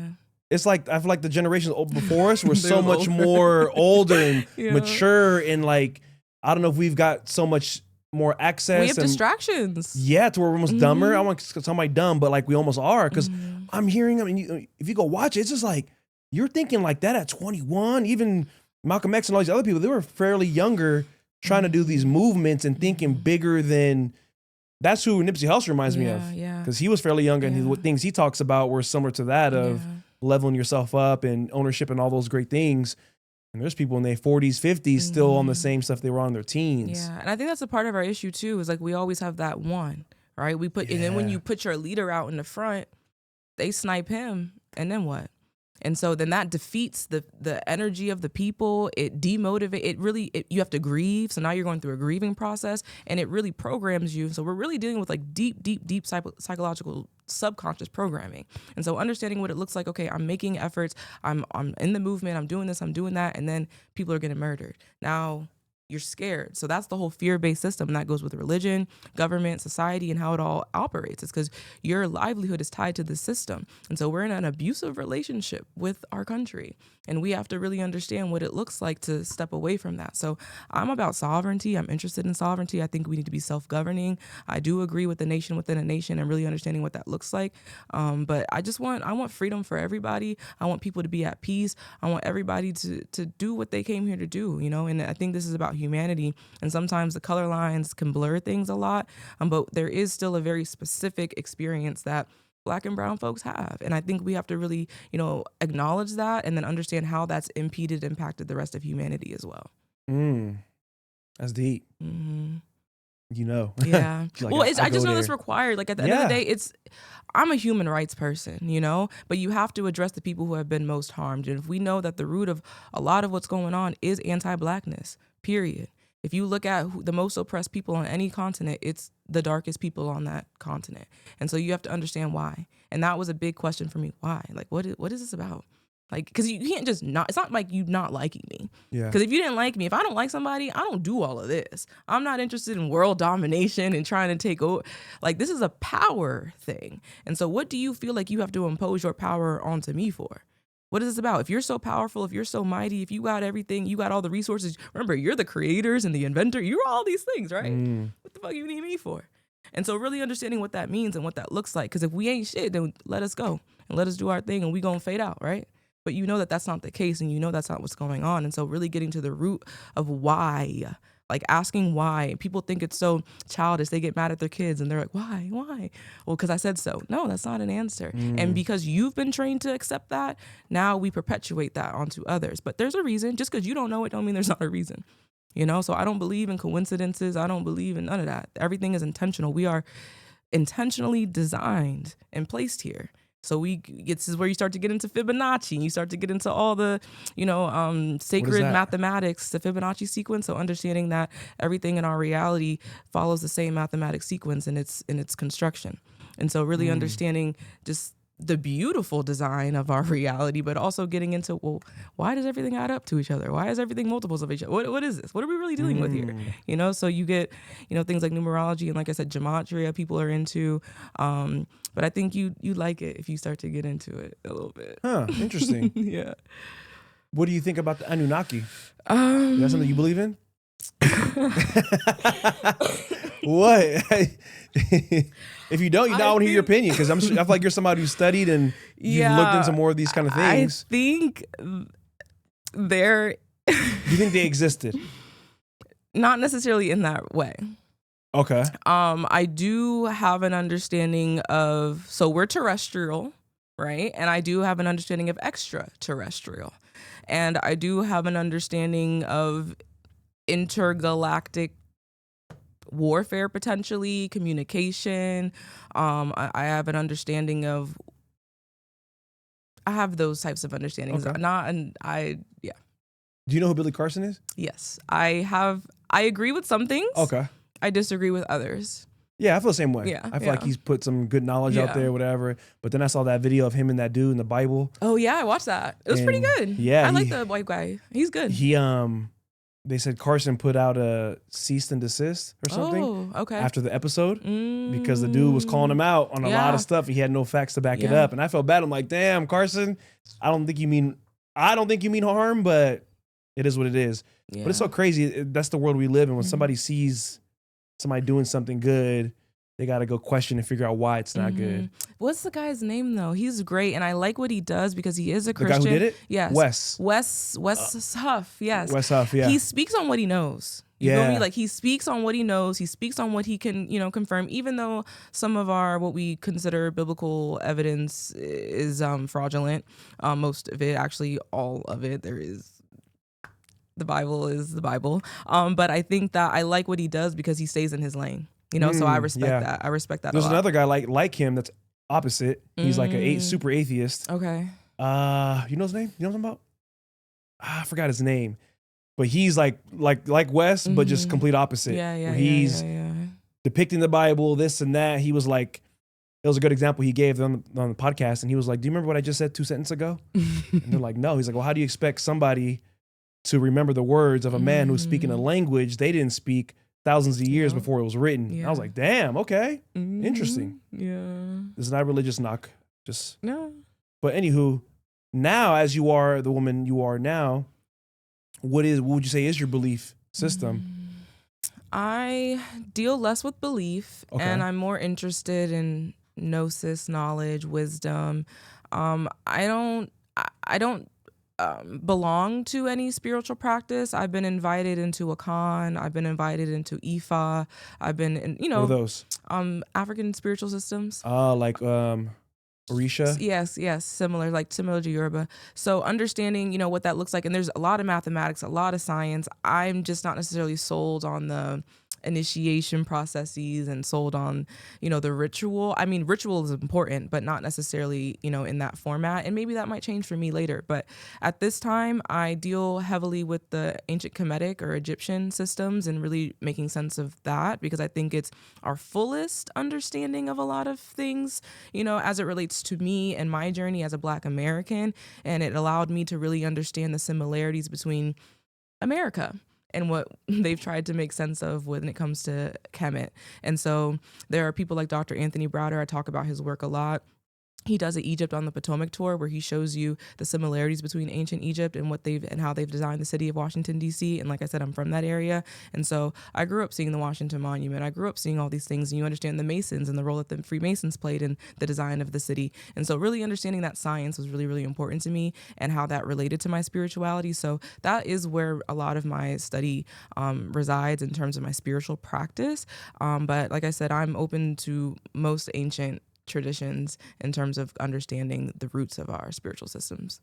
It's like, I feel like the generations before us were so much more older and mature, and like, I don't know if we've got so much more access. We have distractions. Yeah, to where we're almost dumber. I want to somebody dumb, but like we almost are, because I'm hearing, I mean, if you go watch it, it's just like, you're thinking like that at 21. Even Malcolm X and all these other people, they were fairly younger, trying to do these movements and thinking bigger than. That's who Nipsey Hussle reminds me of, because he was fairly young, and what things he talks about were similar to that of leveling yourself up and ownership and all those great things. And there's people in their 40s, 50s still on the same stuff they were on in their teens. Yeah, and I think that's a part of our issue too, is like we always have that one, right? And then when you put your leader out in the front, they snipe him, and then what? And so then that defeats the energy of the people. It demotivates. You have to grieve. So now you're going through a grieving process, and it really programs you. So we're really dealing with like deep psychological subconscious programming. And so understanding what it looks like. Okay, I'm making efforts. I'm in the movement. I'm doing this. I'm doing that. And then people are getting murdered. Now you're scared. So that's the whole fear-based system. And that goes with religion, government, society, and how it all operates. It's because your livelihood is tied to the system. And so we're in an abusive relationship with our country. And we have to really understand what it looks like to step away from that. So I'm about sovereignty. I'm interested in sovereignty. I think we need to be self-governing. I do agree with the nation within a nation and really understanding what that looks like. But I want freedom for everybody. I want people to be at peace. I want everybody to do what they came here to do, you know? And I think this is about humanity. And sometimes the color lines can blur things a lot. But there is still a very specific experience that Black and brown folks have. And I think we have to really, you know, acknowledge that and then understand how that's impacted the rest of humanity as well. That's deep. You know. Yeah. Like, well, I just know that's required. Like at the end of the day, I'm a human rights person, you know, but you have to address the people who have been most harmed. And if we know that the root of a lot of what's going on is anti-Blackness, period. If you look at the most oppressed people on any continent, it's the darkest people on that continent. And so you have to understand why. And that was a big question for me. Why? Like, what is this about? Like, because you can't just not, it's not like you not liking me. Yeah. Because if you didn't like me, if I don't like somebody, I don't do all of this. I'm not interested in world domination and trying to take over. Like, this is a power thing. And so what do you feel like you have to impose your power onto me for? What is this about? If you're so powerful, if you're so mighty, if you got everything, you got all the resources. Remember, you're the creators and the inventor. You're all these things, right? What the fuck you need me for? And so really understanding what that means and what that looks like. Because if we ain't shit, then let us go and let us do our thing and we gonna fade out, right? But you know that that's not the case and you know that's not what's going on. And so really getting to the root of why, like asking why. People think it's so childish. They get mad at their kids and they're like, why? Well, because I said so. No, that's not an answer. And because you've been trained to accept that, now we perpetuate that onto others. But there's a reason. Just because you don't know it don't mean there's not a reason. You know, so I don't believe in coincidences. I don't believe in none of that. Everything is intentional. We are intentionally designed and placed here. So this is where you start to get into Fibonacci and you start to get into all the, sacred mathematics, the Fibonacci sequence. So understanding that everything in our reality follows the same mathematic sequence in its construction. And so really understanding just the beautiful design of our reality, but also getting into, well, why does everything add up to each other? Why is everything multiples of each other? What is this? What are we really dealing with here? You know, so you get, things like numerology and like I said, gematria people are into. But I think you like it if you start to get into it a little bit. Huh, interesting. Yeah. What do you think about the Anunnaki? Is that something you believe in? What? If you don't, I want to hear your opinion because I feel like you're somebody who studied and you've looked into more of these kind of things. I think they're. You think they existed? Not necessarily in that way. Okay. I do have an understanding of, so we're terrestrial, right? And I do have an understanding of extraterrestrial. And I do have an understanding of intergalactic warfare, potentially, communication. I have an understanding of, I have those types of understandings. Okay. Do you know who Billy Carson is? Yes. I agree with some things. Okay. I disagree with others. Yeah, I feel the same way. Yeah, I feel like he's put some good knowledge out there, whatever. But then I saw that video of him and that dude in the Bible. Oh yeah, I watched that. It was pretty good. Yeah, I like the white guy. He's good. They said Carson put out a cease and desist or something. Oh, okay. After the episode, because the dude was calling him out on a lot of stuff. He had no facts to back it up, and I felt bad. I'm like, damn, Carson, I don't think you mean harm, but it is what it is. Yeah. But it's so crazy. That's the world we live in. When somebody sees somebody doing something good, they got to go question and figure out why it's not good. What's the guy's name though? He's great, and I like what he does because he is a Christian. The guy who did it? Yes. Wes Huff. Yes. Wes Huff. Yeah. He speaks on what he knows. You feel me? Like he speaks on what he knows. He speaks on what he can, confirm. Even though some of our what we consider biblical evidence is fraudulent, most of it, actually, all of it, there is. The Bible is the Bible. But I think that I like what he does because he stays in his lane. So I respect that. I respect that. There's a lot. another guy like him that's opposite. He's like a super atheist. Okay. You know his name? You know what I'm talking about? I forgot his name. But he's like Wes, but just complete opposite. Yeah. He's depicting the Bible, this and that. He was like, it was a good example he gave on the podcast. And he was like, do you remember what I just said 2 sentences ago? And they're like, no. He's like, well, how do you expect somebody to remember the words of a man who's speaking a language they didn't speak thousands of years before it was written? Yeah. I was like, damn, okay. Interesting. Yeah. This is not a religious knock. Just no. But anywho, now as you are the woman you are now, what would you say is your belief system? I deal less with belief and I'm more interested in gnosis, knowledge, wisdom. I don't belong to any spiritual practice. I've been invited into a con. I've been invited into Ifa. I've been in, what are those? African spiritual systems. Like Orisha? Yes, similar to Yoruba. So understanding, what that looks like, and there's a lot of mathematics, a lot of science. I'm just not necessarily sold on the initiation processes and sold on, the ritual. I mean, ritual is important, but not necessarily, in that format. And maybe that might change for me later. But at this time, I deal heavily with the ancient Kemetic or Egyptian systems and really making sense of that, because I think it's our fullest understanding of a lot of things, as it relates to me and my journey as a Black American. And it allowed me to really understand the similarities between America and what they've tried to make sense of when it comes to Kemet. And so there are people like Dr. Anthony Browder. I talk about his work a lot. He does an Egypt on the Potomac tour where he shows you the similarities between ancient Egypt and how they've designed the city of Washington, D.C. And like I said, I'm from that area. And so I grew up seeing the Washington Monument. I grew up seeing all these things, and you understand the Masons and the role that the Freemasons played in the design of the city. And so really understanding that science was really, really important to me and how that related to my spirituality. So that is where a lot of my study resides in terms of my spiritual practice. But like I said, I'm open to most ancient traditions in terms of understanding the roots of our spiritual systems.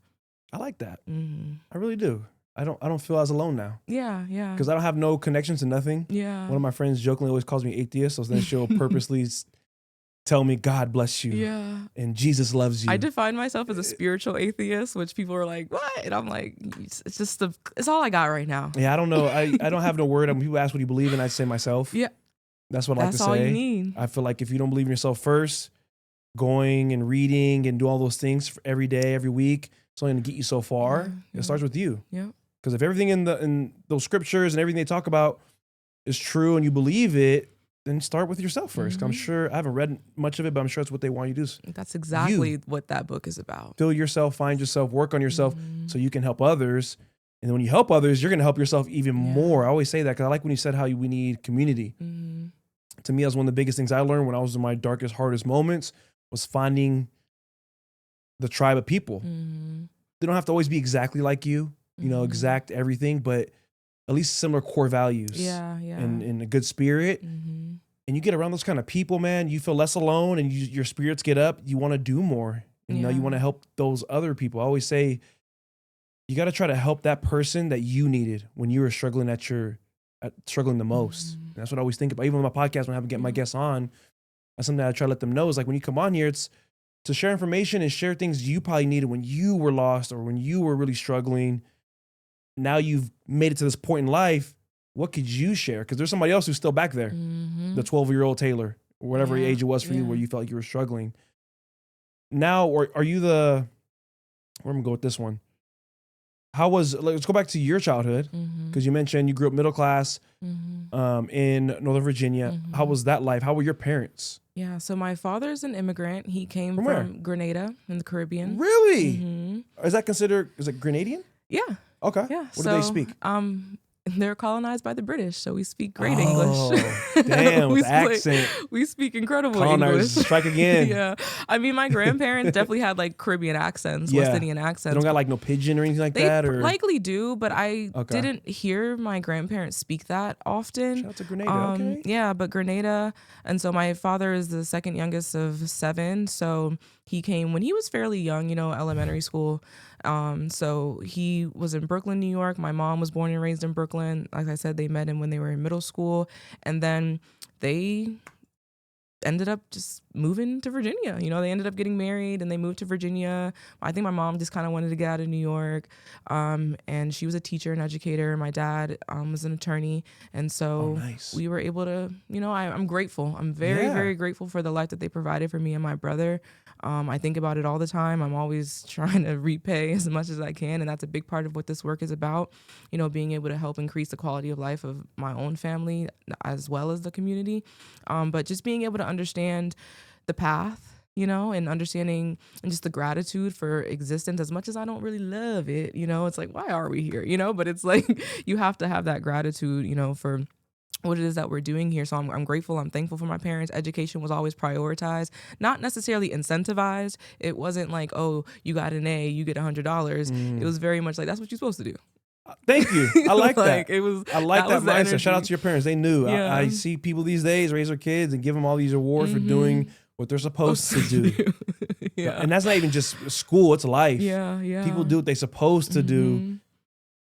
I like that. Mm-hmm. I really do. I don't feel as alone now. Yeah. Because I don't have no connections to nothing. Yeah. One of my friends jokingly always calls me atheist, so then she'll purposely tell me God bless you. Yeah. And Jesus loves you. I define myself as a spiritual atheist, which people are like, what? And I'm like, it's all I got right now. Yeah, I don't know. I don't have no word. When people ask what you believe in, I say myself. Yeah. That's what I like to say. That's all you need. I feel like if you don't believe in yourself first, going and reading and do all those things every day, every week, it's only going to get you so far. Yeah. It starts with you. Yeah. Because if everything in those scriptures and everything they talk about is true and you believe it, then start with yourself first. Mm-hmm. I'm sure, I haven't read much of it, but I'm sure it's what they want you to do. That's exactly what that book is about. Fill yourself, find yourself, work on yourself so you can help others. And then when you help others, you're going to help yourself even more. I always say that because I like when you said how we need community. Mm-hmm. To me, that was one of the biggest things I learned when I was in my darkest, hardest moments was finding the tribe of people. Mm-hmm. They don't have to always be exactly like you, exact everything, but at least similar core values. Yeah. And a good spirit. Mm-hmm. And you get around those kind of people, man, you feel less alone and your spirits get up. You want to do more. You want to help those other people. I always say you got to try to help that person that you needed when you were struggling struggling the most. Mm-hmm. That's what I always think about. Even with my podcast, when I have to get my guests on, that's something that I try to let them know is like when you come on here, it's to share information and share things you probably needed when you were lost or when you were really struggling. Now you've made it to this point in life. What could you share? Because there's somebody else who's still back there, the 12-year-old Taylor, or whatever age it was for you where you felt like you were struggling. Now, or are you where I'm going to go with this one. Let's go back to your childhood, because you mentioned you grew up middle class in Northern Virginia. How was that life? How were your parents? Yeah, so my father's an immigrant. He came from Grenada in the Caribbean. Really? Mm-hmm. Is it Grenadian? Yeah. Okay. Yeah. What do they speak? They're colonized by the British, so we speak great English. Damn, with the accent. We speak incredible Colonizers, English. strike again. Yeah. I mean, my grandparents definitely had like Caribbean accents, West Indian accents. They don't got like no pidgin or anything like they that? Or likely do, but I didn't hear my grandparents speak that often. Shout out to Grenada, okay. Yeah, but Grenada. And so my father is the second youngest of 7. So he came when he was fairly young, elementary school. So he was in Brooklyn, New York. My mom was born and raised in Brooklyn. Like I said, they met him when they were in middle school. And then they ended up just moving to Virginia. They ended up getting married and they moved to Virginia. I think my mom just kind of wanted to get out of New York. And she was a teacher and educator. My dad was an attorney. And so we were able to, I'm grateful. I'm very, very grateful for the life that they provided for me and my brother. I think about it all the time. I'm always trying to repay as much as I can. And that's a big part of what this work is about, being able to help increase the quality of life of my own family as well as the community. But just being able to understand the path, and understanding and just the gratitude for existence as much as I don't really love it, it's like, why are we here? But it's like, you have to have that gratitude, for what it is that we're doing here. So I'm grateful. I'm thankful for my parents. Education was always prioritized, not necessarily incentivized. It wasn't like, oh, you got an A, you get $100. It was very much like, that's what you're supposed to do. Thank you. I like that. I like that mindset. Energy. Shout out to your parents. They knew. Yeah. I see people these days raise their kids and give them all these awards for doing what they're supposed to do. Yeah. And that's not even just school. It's life. Yeah. People do what they're supposed to do.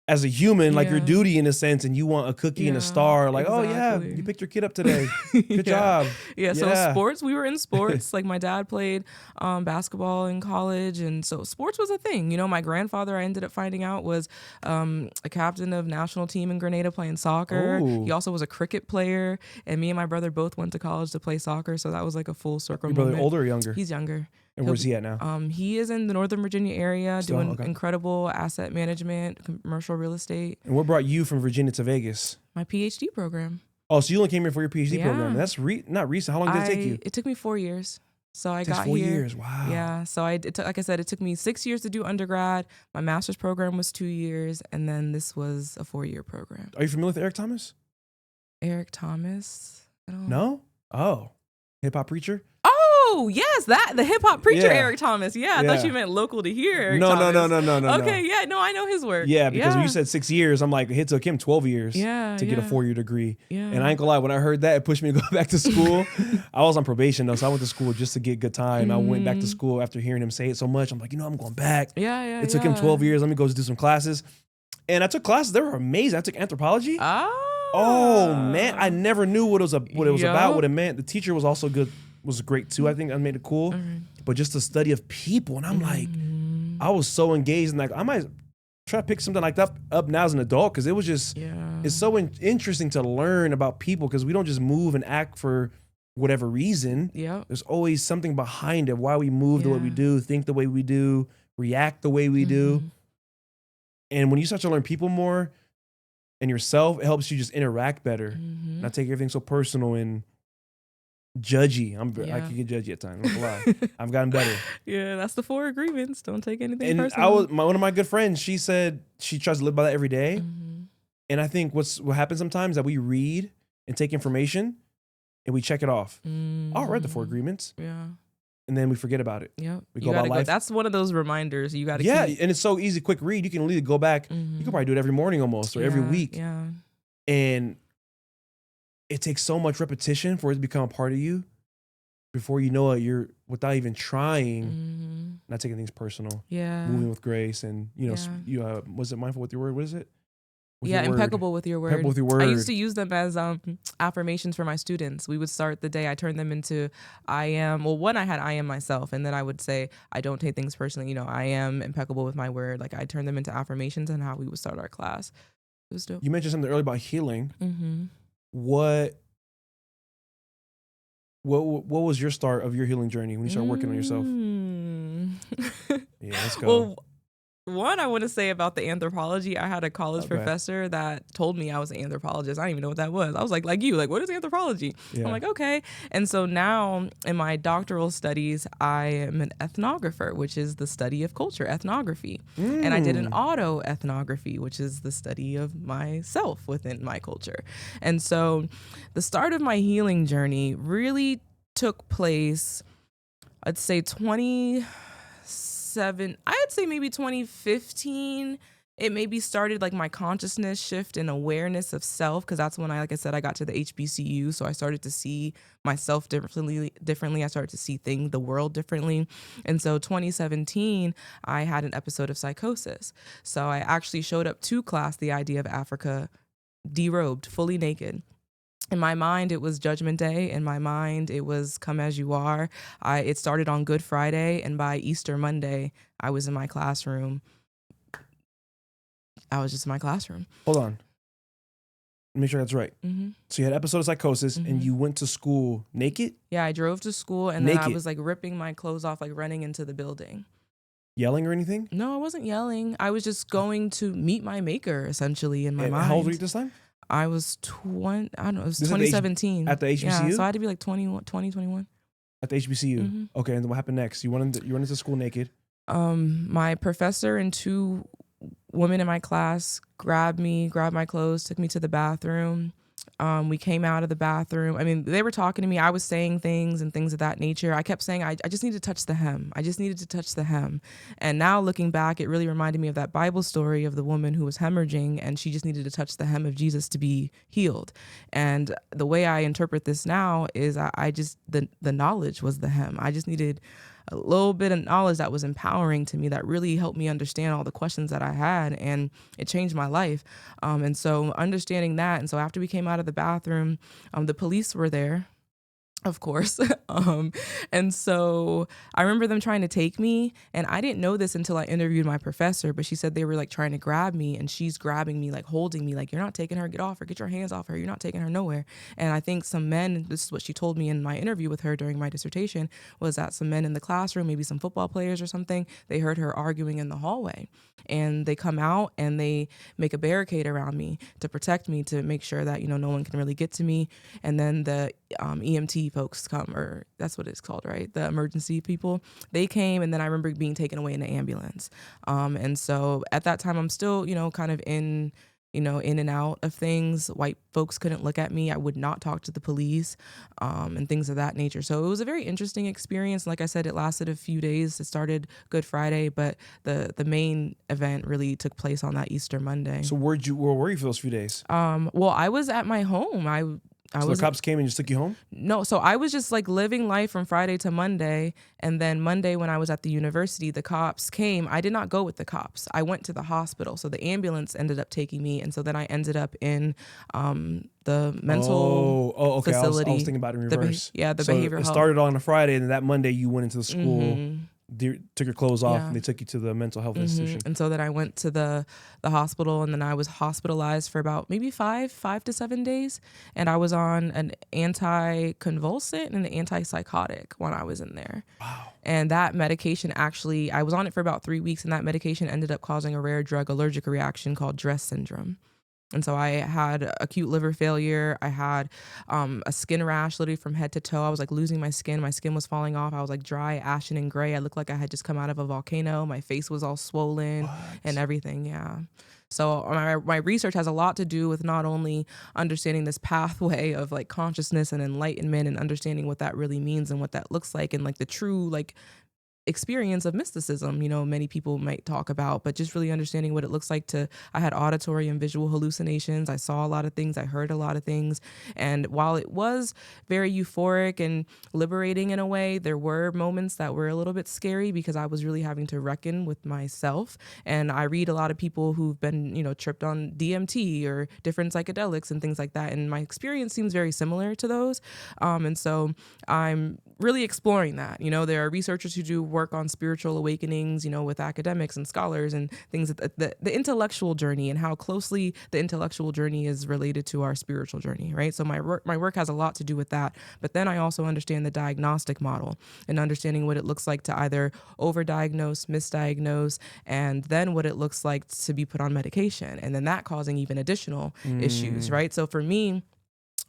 as a human, like your Yeah. duty in a sense, and you want a cookie and a Yeah, star, like, oh yeah, exactly. you picked your kid up today. Good Yeah. job. Yeah, so Yeah. sports, we were in sports. Like my dad played basketball in college, and so sports was a thing. You know, my grandfather, I ended up finding out, was a captain of national team in Grenada playing soccer. Ooh. He also was a cricket player, and me and my brother both went to college to play soccer, so that was like a full circle Your brother moment. older or younger? He's younger. And where's he at now? He is in the Northern Virginia area Still? doing Okay. incredible asset management, commercial real estate. And what brought you from Virginia to Vegas? My PhD program. Oh, so you only came here for your PhD program. Yeah. That's not recent. How long did it take you? It took me 4 years. So I It takes got 4 here. years. Wow. Yeah. So like I said, it took me 6 years to do undergrad. My master's program was 2 years, and then this was a 4-year program. Are you familiar with Eric Thomas? Eric Thomas. I don't No? Oh. Hip hop preacher? Oh, yes, the hip hop preacher Yeah. Eric Thomas. Yeah, I Yeah. thought you meant local to here. Eric No. Thomas. Okay, yeah, no, I know his work. Yeah, because when you said 6 years, I'm like, it took him 12 years to get a 4-year degree. Yeah. And I ain't gonna lie, when I heard that, it pushed me to go back to school. I was on probation though, so I went to school just to get good time. I went back to school after hearing him say it so much. I'm like, I'm going back. Yeah. It took him 12 years. Let me go do some classes. And I took classes. They were amazing. I took anthropology. Oh man, I never knew what it was about, what it meant. The teacher was also good, was great too. I think I made it cool. But just the study of people, and I'm like, I was so engaged, and like I might try to pick something like that up now as an adult, because it was just, it's so interesting to learn about people, because we don't just move and act for whatever reason. Yeah. There's always something behind it, why we move the way we do, think the way we do, react the way we do. And when you start to learn people more and yourself, it helps you just interact better, not take everything so personal and judgy. I can get judgy at times. I'm not gonna lie. I've gotten better. Yeah, that's the 4 agreements. Don't take anything And personal. one of my good friends, she said she tries to live by that every day. And I think what happens sometimes is that we read and take information and we check it off. I read the 4 agreements. Yeah. And then we forget about it. Yeah. We go about life. That's one of those reminders you got to keep. And it's so easy, quick read. You can literally go back. You can probably do it every morning almost, or every week. Yeah. And it takes so much repetition for it to become a part of you. Before you know it, you're, without even trying, not taking things personal. Yeah. Moving with grace, and you was it mindful with your word? What is it? With yeah, your word. impeccable with your word. Impeccable with your word. I used to use them as affirmations for my students. We would start the day, I turned them into I am. Well, one, I had I am myself, and then I would say I don't take things personally. I am impeccable with my word. Like I turned them into affirmations and how we would start our class. It was dope. You mentioned something earlier about healing. What was your start of your healing journey when you started working on yourself? Yeah, let's go. Well, one, I want to say about the anthropology. I had a college professor that told me I was an anthropologist. I didn't even know what that was. I was like you, what is anthropology? Yeah. I'm like, okay. And so now in my doctoral studies, I am an ethnographer, which is the study of culture, ethnography. And I did an autoethnography, which is the study of myself within my culture. And so the start of my healing journey really took place, I'd say I'd say maybe 2015. It maybe started like my consciousness shift and awareness of self, because that's when I got to the HBCU. So I started to see myself differently. I started to see the world differently. And so 2017, I had an episode of psychosis. So I actually showed up to class, the idea of Africa, derobed, fully naked. In my mind, it was Judgment Day. In my mind, it was Come As You Are. It started on Good Friday, and by Easter Monday, I was in my classroom. I was just in my classroom. Hold on. Make sure that's right. So you had an episode of psychosis, and you went to school naked? Yeah, I drove to school, and then I was ripping my clothes off, running into the building. Yelling or anything? No, I wasn't yelling. I was just going to meet my maker, essentially, in my mind. How old were you this time? I was 20, I don't know, it was 2017. At the HBCU? Yeah, so I had to be 21. At the HBCU? Okay, and then what happened next? You went into school naked? My professor and 2 women in my class grabbed my clothes, took me to the bathroom. We came out of the bathroom. I mean, they were talking to me. I was saying things and things of that nature. I kept saying, I just need to touch the hem. I just needed to touch the hem. And now looking back, it really reminded me of that Bible story of the woman who was hemorrhaging, and she just needed to touch the hem of Jesus to be healed. And the way I interpret this now is the knowledge was the hem. I just needed a little bit of knowledge that was empowering to me, that really helped me understand all the questions that I had, and it changed my life. And so understanding that, and so after we came out of the bathroom, the police were there, of course. And so I remember them trying to take me, and I didn't know this until I interviewed my professor, but she said they were like trying to grab me, and she's grabbing me, like holding me, like, you're not taking her, get off her, get your hands off her, you're not taking her nowhere. And I think some men, this is what she told me in my interview with her during my dissertation, was that some men in the classroom, maybe some football players or something, they heard her arguing in the hallway, and they come out and they make a barricade around me to protect me, to make sure that, no one can really get to me. And then the EMT folks come, or that's what it's called, right? The emergency people, they came, and then I remember being taken away in an ambulance. And so at that time, I'm still, kind of in and out of things. White folks couldn't look at me. I would not talk to the police, and things of that nature. So it was a very interesting experience. Like I said, it lasted a few days. It started Good Friday, but the main event really took place on that Easter Monday. So where were you for those few days? Well, I was at my home. So the cops came and just took you home? No, so I was just like living life from Friday to Monday, and then Monday when I was at the university, the cops came. I did not go with the cops. I went to the hospital, so the ambulance ended up taking me, and so then I ended up in the mental facility. I was thinking about it in reverse. The so behavioral health. It started on a Friday, and that Monday you went into the school. Took your clothes off, Yeah. and they took you to the mental health institution. And so then I went to the hospital, and then I was hospitalized for about maybe 5 to 7 days. And I was on an anticonvulsant and an antipsychotic when I was in there. Wow. And that medication actually, I was on it for about 3 weeks, and that medication ended up causing a rare drug allergic reaction called DRESS syndrome. And so I had acute liver failure. I had a skin rash literally from head to toe. I was like losing my skin. My skin was falling off. I was like dry, ashen, and gray. I looked like I had just come out of a volcano. My face was all swollen and everything. Yeah. So my research has a lot to do with not only understanding this pathway of like consciousness and enlightenment, and understanding what that really means and what that looks like, and like the true like experience of mysticism, many people might talk about, but just really understanding what it looks like I had auditory and visual hallucinations. I saw a lot of things. I heard a lot of things. And while it was very euphoric and liberating in a way, there were moments that were a little bit scary, because I was really having to reckon with myself. And I read a lot of people who've been, tripped on DMT or different psychedelics and things like that. And my experience seems very similar to those. And so I'm really exploring that. There are researchers who do work on spiritual awakenings, with academics and scholars and things, the intellectual journey, and how closely the intellectual journey is related to our spiritual journey, right? So my work has a lot to do with that. But then I also understand the diagnostic model, and understanding what it looks like to either overdiagnose, misdiagnose, and then what it looks like to be put on medication, and then that causing even additional issues, right? So for me,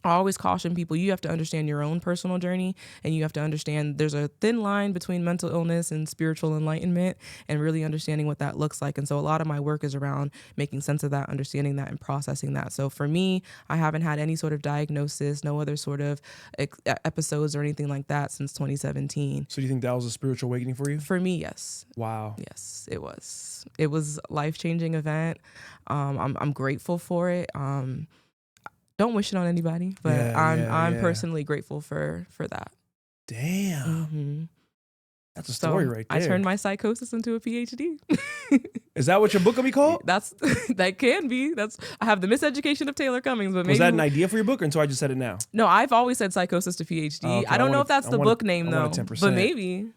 I always caution people, you have to understand your own personal journey, and you have to understand there's a thin line between mental illness and spiritual enlightenment, and really understanding what that looks like. And so a lot of my work is around making sense of that, understanding that, and processing that. So for me, I haven't had any sort of diagnosis, no other sort of episodes or anything like that since 2017. So do you think that was a spiritual awakening for you? For me, yes. Wow. Yes, it was. It was a life-changing event. I'm grateful for it. Don't wish it on anybody, but I'm personally grateful for that. Damn. That's a story right there. I turned my psychosis into a PhD. Is that what your book will be called? That can be. I have the miseducation of Taylor Cummings. But was that an idea for your book, or until I just said it now? No, I've always said psychosis to PhD. Oh, okay. I don't know if that's the book name though, but maybe.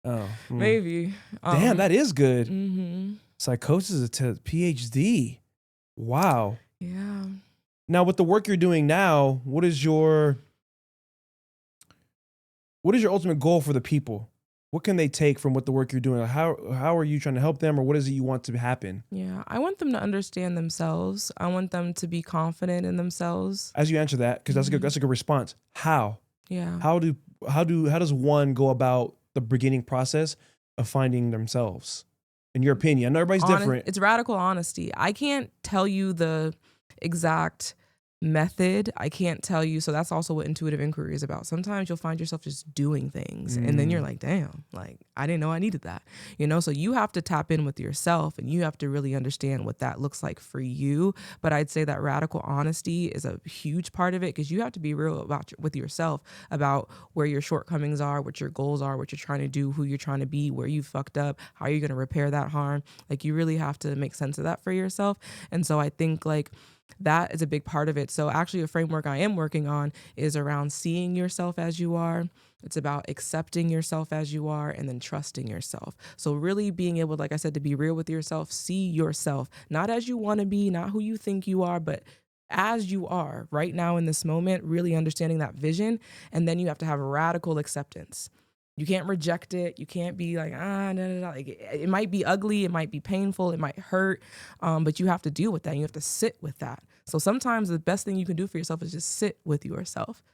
Oh, maybe. Damn, that is good. Psychosis to PhD. Wow. Yeah. Now, with the work you're doing now, what is your ultimate goal for the people? What can they take from what the work you're doing? How are you trying to help them, or what is it you want to happen? Yeah, I want them to understand themselves. I want them to be confident in themselves. As you answer that, because that's a good response. How? Yeah. How does one go about the beginning process of finding themselves? In your opinion, I know everybody's different. It's radical honesty. I can't tell you the exact method. I can't tell you. So that's also what intuitive inquiry is about. Sometimes you'll find yourself just doing things and then you're like, damn, like I didn't know I needed that, so you have to tap in with yourself and you have to really understand what that looks like for you. But I'd say that radical honesty is a huge part of it, because you have to be real with yourself about where your shortcomings are, what your goals are, what you're trying to do, who you're trying to be, where you fucked up, how you're going to repair that harm. Like you really have to make sense of that for yourself. And so I think like that is a big part of it. So actually a framework I am working on is around seeing yourself as you are. It's about accepting yourself as you are and then trusting yourself. So really being able, like I said, to be real with yourself, see yourself, not as you want to be, not who you think you are, but as you are right now in this moment, really understanding that vision. And then you have to have radical acceptance. You can't reject it. You can't be like, no. Like, it might be ugly. It might be painful. It might hurt. But you have to deal with that. You have to sit with that. So sometimes the best thing you can do for yourself is just sit with yourself.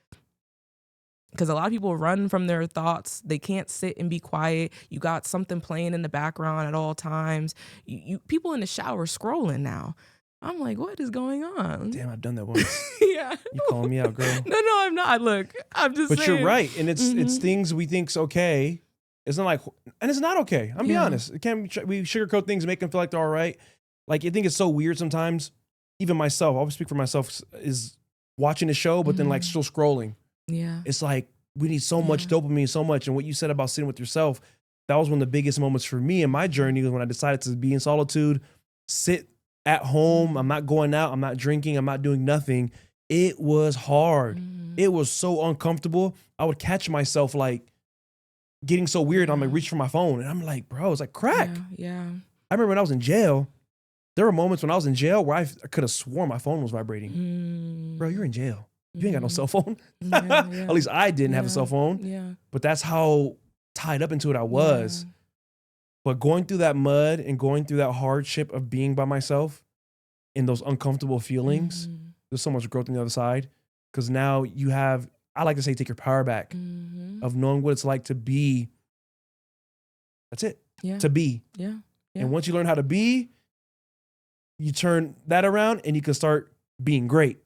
Because a lot of people run from their thoughts. They can't sit and be quiet. You got something playing in the background at all times. You people in the shower scrolling now. I'm like, what is going on? Damn, I've done that once. Yeah. You calling me out, girl? No, I'm not. Look, I'm just But saying. you're right. And it's things we think's okay. It's not like, and it's not okay. I'm be honest. It can't we sugarcoat things and make them feel like they're all right. Like, I think it's so weird sometimes. Even myself, I'll speak for myself, is watching the show, but then like still scrolling. Yeah. It's like, we need so much dopamine, so much. And what you said about sitting with yourself, that was one of the biggest moments for me in my journey, was when I decided to be in solitude, sit at home. I'm not going out. I'm not drinking. I'm not doing nothing. It was hard. It was so uncomfortable. I would catch myself like getting so weird. I'm like reach for my phone and I'm like, bro, it's like crack. Yeah. I remember when I was in jail, there were moments when I was in jail where I could have sworn my phone was vibrating. Bro, you're in jail. You ain't got no cell phone. At least I didn't have a cell phone. Yeah. But that's how tied up into it I was. Yeah. But going through that mud and going through that hardship of being by myself in those uncomfortable feelings, there's so much growth on the other side. Because now you have, I like to say, take your power back of knowing what it's like to be. That's it. Yeah. To be. Yeah. And once you learn how to be, you turn that around and you can start being great.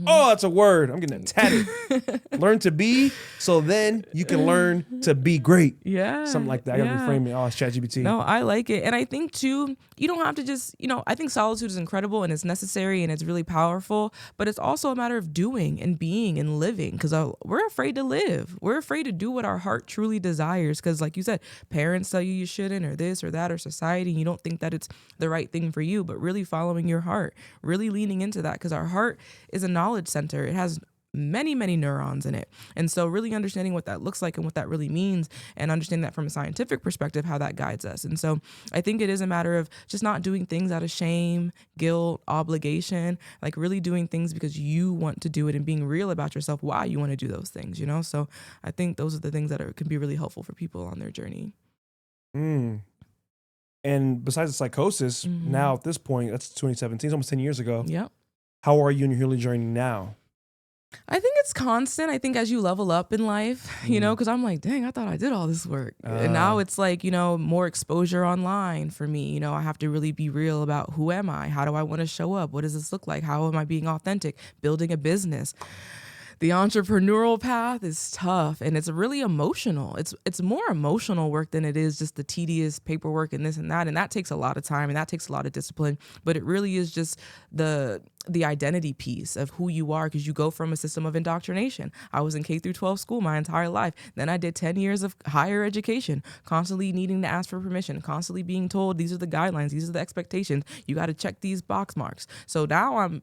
Oh, that's a word. I'm getting that tatted. Learn to be, so then you can learn to be great. Yeah. Something like that. I gotta reframe it. Oh, it's ChatGPT. No, I like it. And I think too, you don't have to just, I think solitude is incredible and it's necessary and it's really powerful, but it's also a matter of doing and being and living, because we're afraid to live. We're afraid to do what our heart truly desires. Because like you said, parents tell you shouldn't, or this or that, or society, and you don't think that it's the right thing for you, but really following your heart, really leaning into that, because our heart is a knowledge center. It has many, many neurons in it. And so really understanding what that looks like and what that really means, and understanding that from a scientific perspective, how that guides us. And so I think it is a matter of just not doing things out of shame, guilt, obligation, like really doing things because you want to do it and being real about yourself, why you want to do those things, So I think those are the things that can be really helpful for people on their journey. And besides the psychosis, now at this point, that's 2017, it's almost 10 years ago. Yep. How are you in your healing journey now? I think it's constant. I think as you level up in life, because I'm like, dang, I thought I did all this work. And now it's like, more exposure online for me. I have to really be real about who am I? How do I want to show up? What does this look like? How am I being authentic? Building a business. The entrepreneurial path is tough and it's really emotional. It's more emotional work than it is just the tedious paperwork and this and that. And that takes a lot of time and that takes a lot of discipline. But it really is just the identity piece of who you are, because you go from a system of indoctrination. I was in K through 12 school my entire life. Then I did 10 years of higher education, constantly needing to ask for permission, constantly being told these are the guidelines, these are the expectations. You got to check these box marks. So now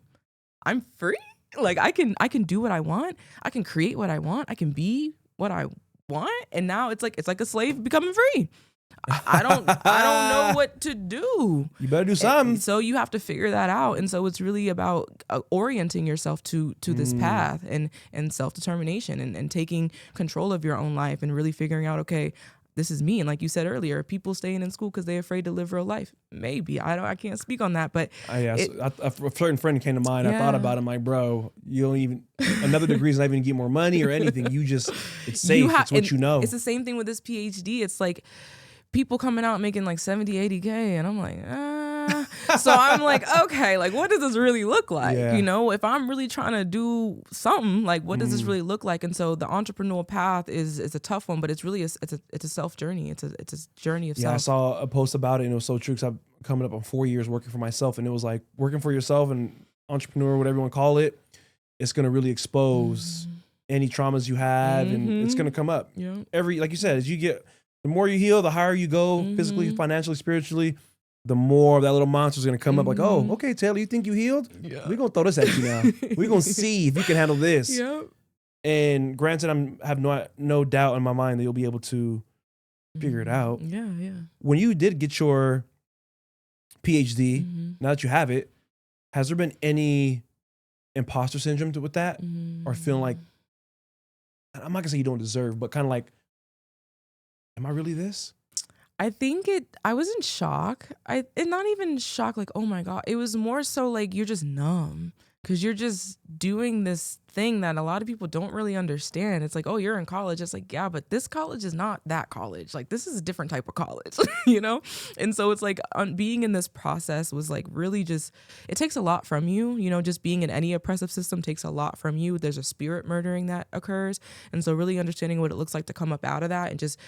I'm free. Like I can do what I want. I can create what I want. I can be what I want. And now it's like a slave becoming free. I don't know what to do. You better do something. And so you have to figure that out. And so it's really about orienting yourself to this path and self-determination and taking control of your own life and really figuring out, okay, this is me. And like you said earlier, people staying in school because they're afraid to live real life. Maybe. I can't speak on that, but a certain friend came to mind. I thought about him like, bro, you don't even, another degree is not even to get more money or anything. You just, it's safe. It's what you know. It's the same thing with this PhD. It's like people coming out making like 70, 80K. And I'm like, So I'm like, okay, like what does this really look like? Yeah. You know, if I'm really trying to do something, like what does this really look like? And so the entrepreneurial path is a tough one, but it's really it's a self journey. It's a journey of Yeah, I self. saw a post about it and it was so true because I'm coming up on 4 years working for myself, and it was like working for yourself and entrepreneur, whatever you want to call it, it's going to really expose any traumas you have, and it's going to come up. Yeah. Like you said, as you get, the more you heal, the higher you go physically, financially, spiritually, the more that little monster's going to come up like, oh, okay, Taylor, you think you healed? Yeah. We're going to throw this at you now. We're going to see if you can handle this. Yep. And granted, I have no doubt in my mind that you'll be able to figure it out. Yeah, yeah. When you did get your PhD, now that you have it, has there been any imposter syndrome with that? Or feeling like, I'm not gonna say you don't deserve, but kind of like, am I really this? I think I was in shock. And not even shock, like, oh my God. It was more so like you're just numb because you're just doing this thing that a lot of people don't really understand. It's like, oh, you're in college. It's like, yeah, but this college is not that college. Like, this is a different type of college, you know? And so it's like being in this process was like really just, it takes a lot from you, you know, just being in any oppressive system takes a lot from you. There's a spirit murdering that occurs. And so really understanding what it looks like to come up out of that and just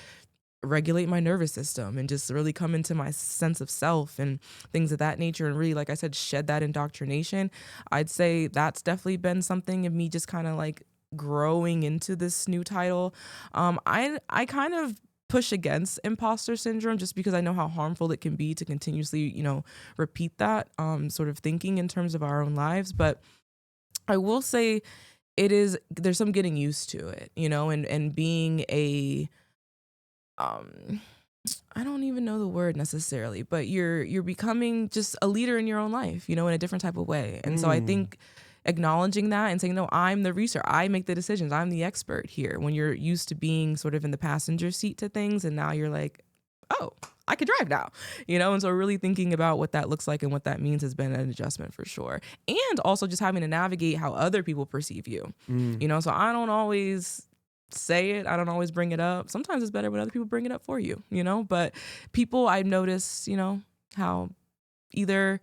regulate my nervous system and just really come into my sense of self and things of that nature, and really, like I said, shed that indoctrination. I'd say that's definitely been something of me just kind of like growing into this new title. I kind of push against imposter syndrome just because I know how harmful it can be to continuously, you know, repeat that sort of thinking in terms of our own lives. But I will say there's some getting used to it, you know, and being a I don't even know the word necessarily, but you're becoming just a leader in your own life, you know, in a different type of way. And so I think acknowledging that and saying, no, I'm the researcher, I make the decisions, I'm the expert here. When you're used to being sort of in the passenger seat to things, and now you're like, oh, I could drive now, you know? And so really thinking about what that looks like and what that means has been an adjustment for sure. And also just having to navigate how other people perceive you, you know? So I don't always say it. I don't always bring it up. Sometimes it's better when other people bring it up for you, you know? But people, I've noticed, you know, how either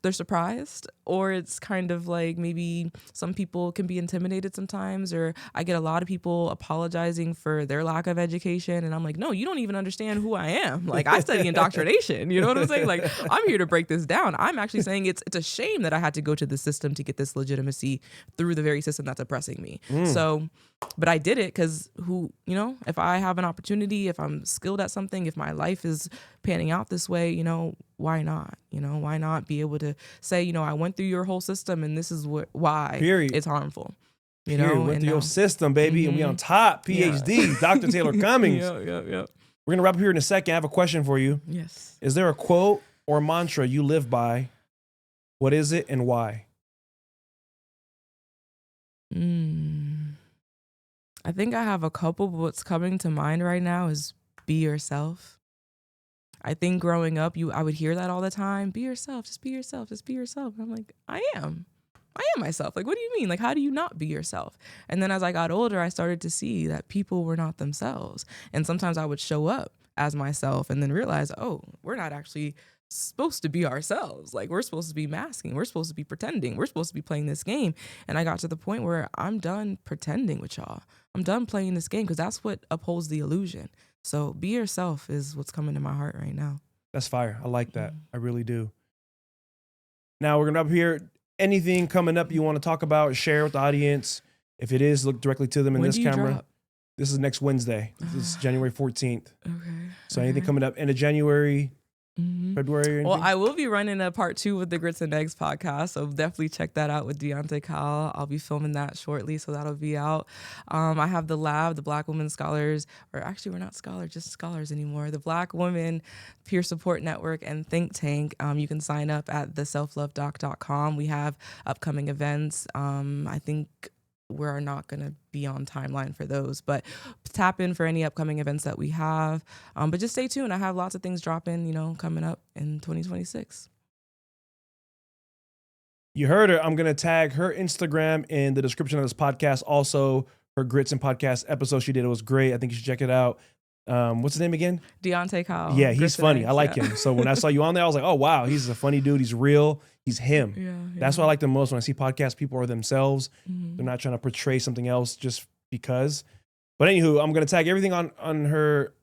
they're surprised, or it's kind of like maybe some people can be intimidated sometimes, or I get a lot of people apologizing for their lack of education, and I'm like, no, you don't even understand who I am. Like, I study indoctrination, you know what I'm saying? Like, I'm here to break this down. I'm actually saying it's a shame that I had to go to the system to get this legitimacy through the very system that's oppressing me. So, but I did it because you know, if I have an opportunity, if I'm skilled at something, if my life is panning out this way, you know, why not? You know, why not be able to say, you know, I went through your whole system and this is why it's harmful. You know, went through your system, baby, and we on top. PhD, Dr. Taylor Cummings. Yeah. We're gonna wrap up here in a second. I have a question for you. Yes. Is there a quote or mantra you live by? What is it and why? I think I have a couple, but what's coming to mind right now is be yourself. I think growing up, I would hear that all the time. Be yourself, just be yourself, just be yourself. And I'm like, I am myself. Like, what do you mean? Like, how do you not be yourself? And then as I got older, I started to see that people were not themselves. And sometimes I would show up as myself and then realize, oh, we're not actually supposed to be ourselves. Like, we're supposed to be masking. We're supposed to be pretending. We're supposed to be playing this game. And I got to the point where I'm done pretending with y'all. I'm done playing this game because that's what upholds the illusion. So be yourself is what's coming to my heart right now. That's fire. I like that. I really do. Now we're going to up here. Anything coming up you want to talk about, share with the audience? If it is, look directly to them in this camera. Drop? This is next Wednesday. This is January 14th. Okay. So anything coming up end of January, February? Or anything? Well, I will be running a part 2 with the Grits and Eggs podcast, so definitely check that out with Deontay Kyle. I'll be filming that shortly, so that'll be out. I have the lab, the Black Women Scholars, or actually we're not scholars, just scholars anymore. The Black Women Peer Support Network and Think Tank. You can sign up at theselflovedoc.com. We have upcoming events. I think we're not going to be on timeline for those, but tap in for any upcoming events that we have. But just stay tuned. I have lots of things dropping, you know, coming up in 2026. You heard her. I'm going to tag her Instagram in the description of this podcast. Also, her Grits and Podcast episode she did. It was great. I think you should check it out. What's his name again? Deontay Kyle. Yeah, he's funny. I like yeah. him. So when I saw you on there, I was like, oh, wow, he's a funny dude. He's real. He's him. Yeah, That's what I yeah. like the most when I see podcasts. People are themselves. Mhm. They're not trying to portray something else just because. But anywho, I'm going to tag everything on her.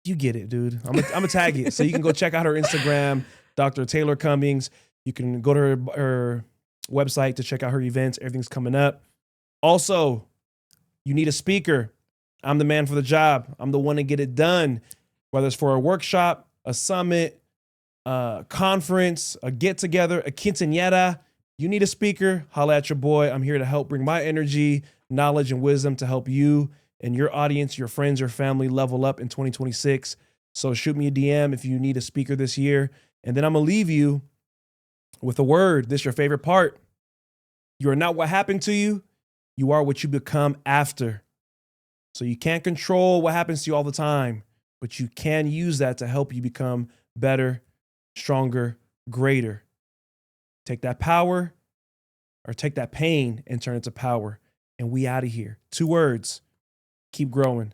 You get it, dude. I'm gonna tag it. So you can go check out her Instagram, Dr. Taylor Cummings. You can go to her website to check out her events. Everything's coming up. Also, you need a speaker. I'm the man for the job. I'm the one to get it done. Whether it's for a workshop, a summit, a conference, a get-together, a quinceañera, you need a speaker, holla at your boy. I'm here to help bring my energy, knowledge, and wisdom to help you and your audience, your friends, your family level up in 2026. So shoot me a DM if you need a speaker this year. And then I'm going to leave you with a word. This is your favorite part. You are not what happened to you. You are what you become after. So you can't control what happens to you all the time, but you can use that to help you become better, stronger, greater. Take that power or take that pain and turn it to power. And we out of here. 2 words. Keep growing.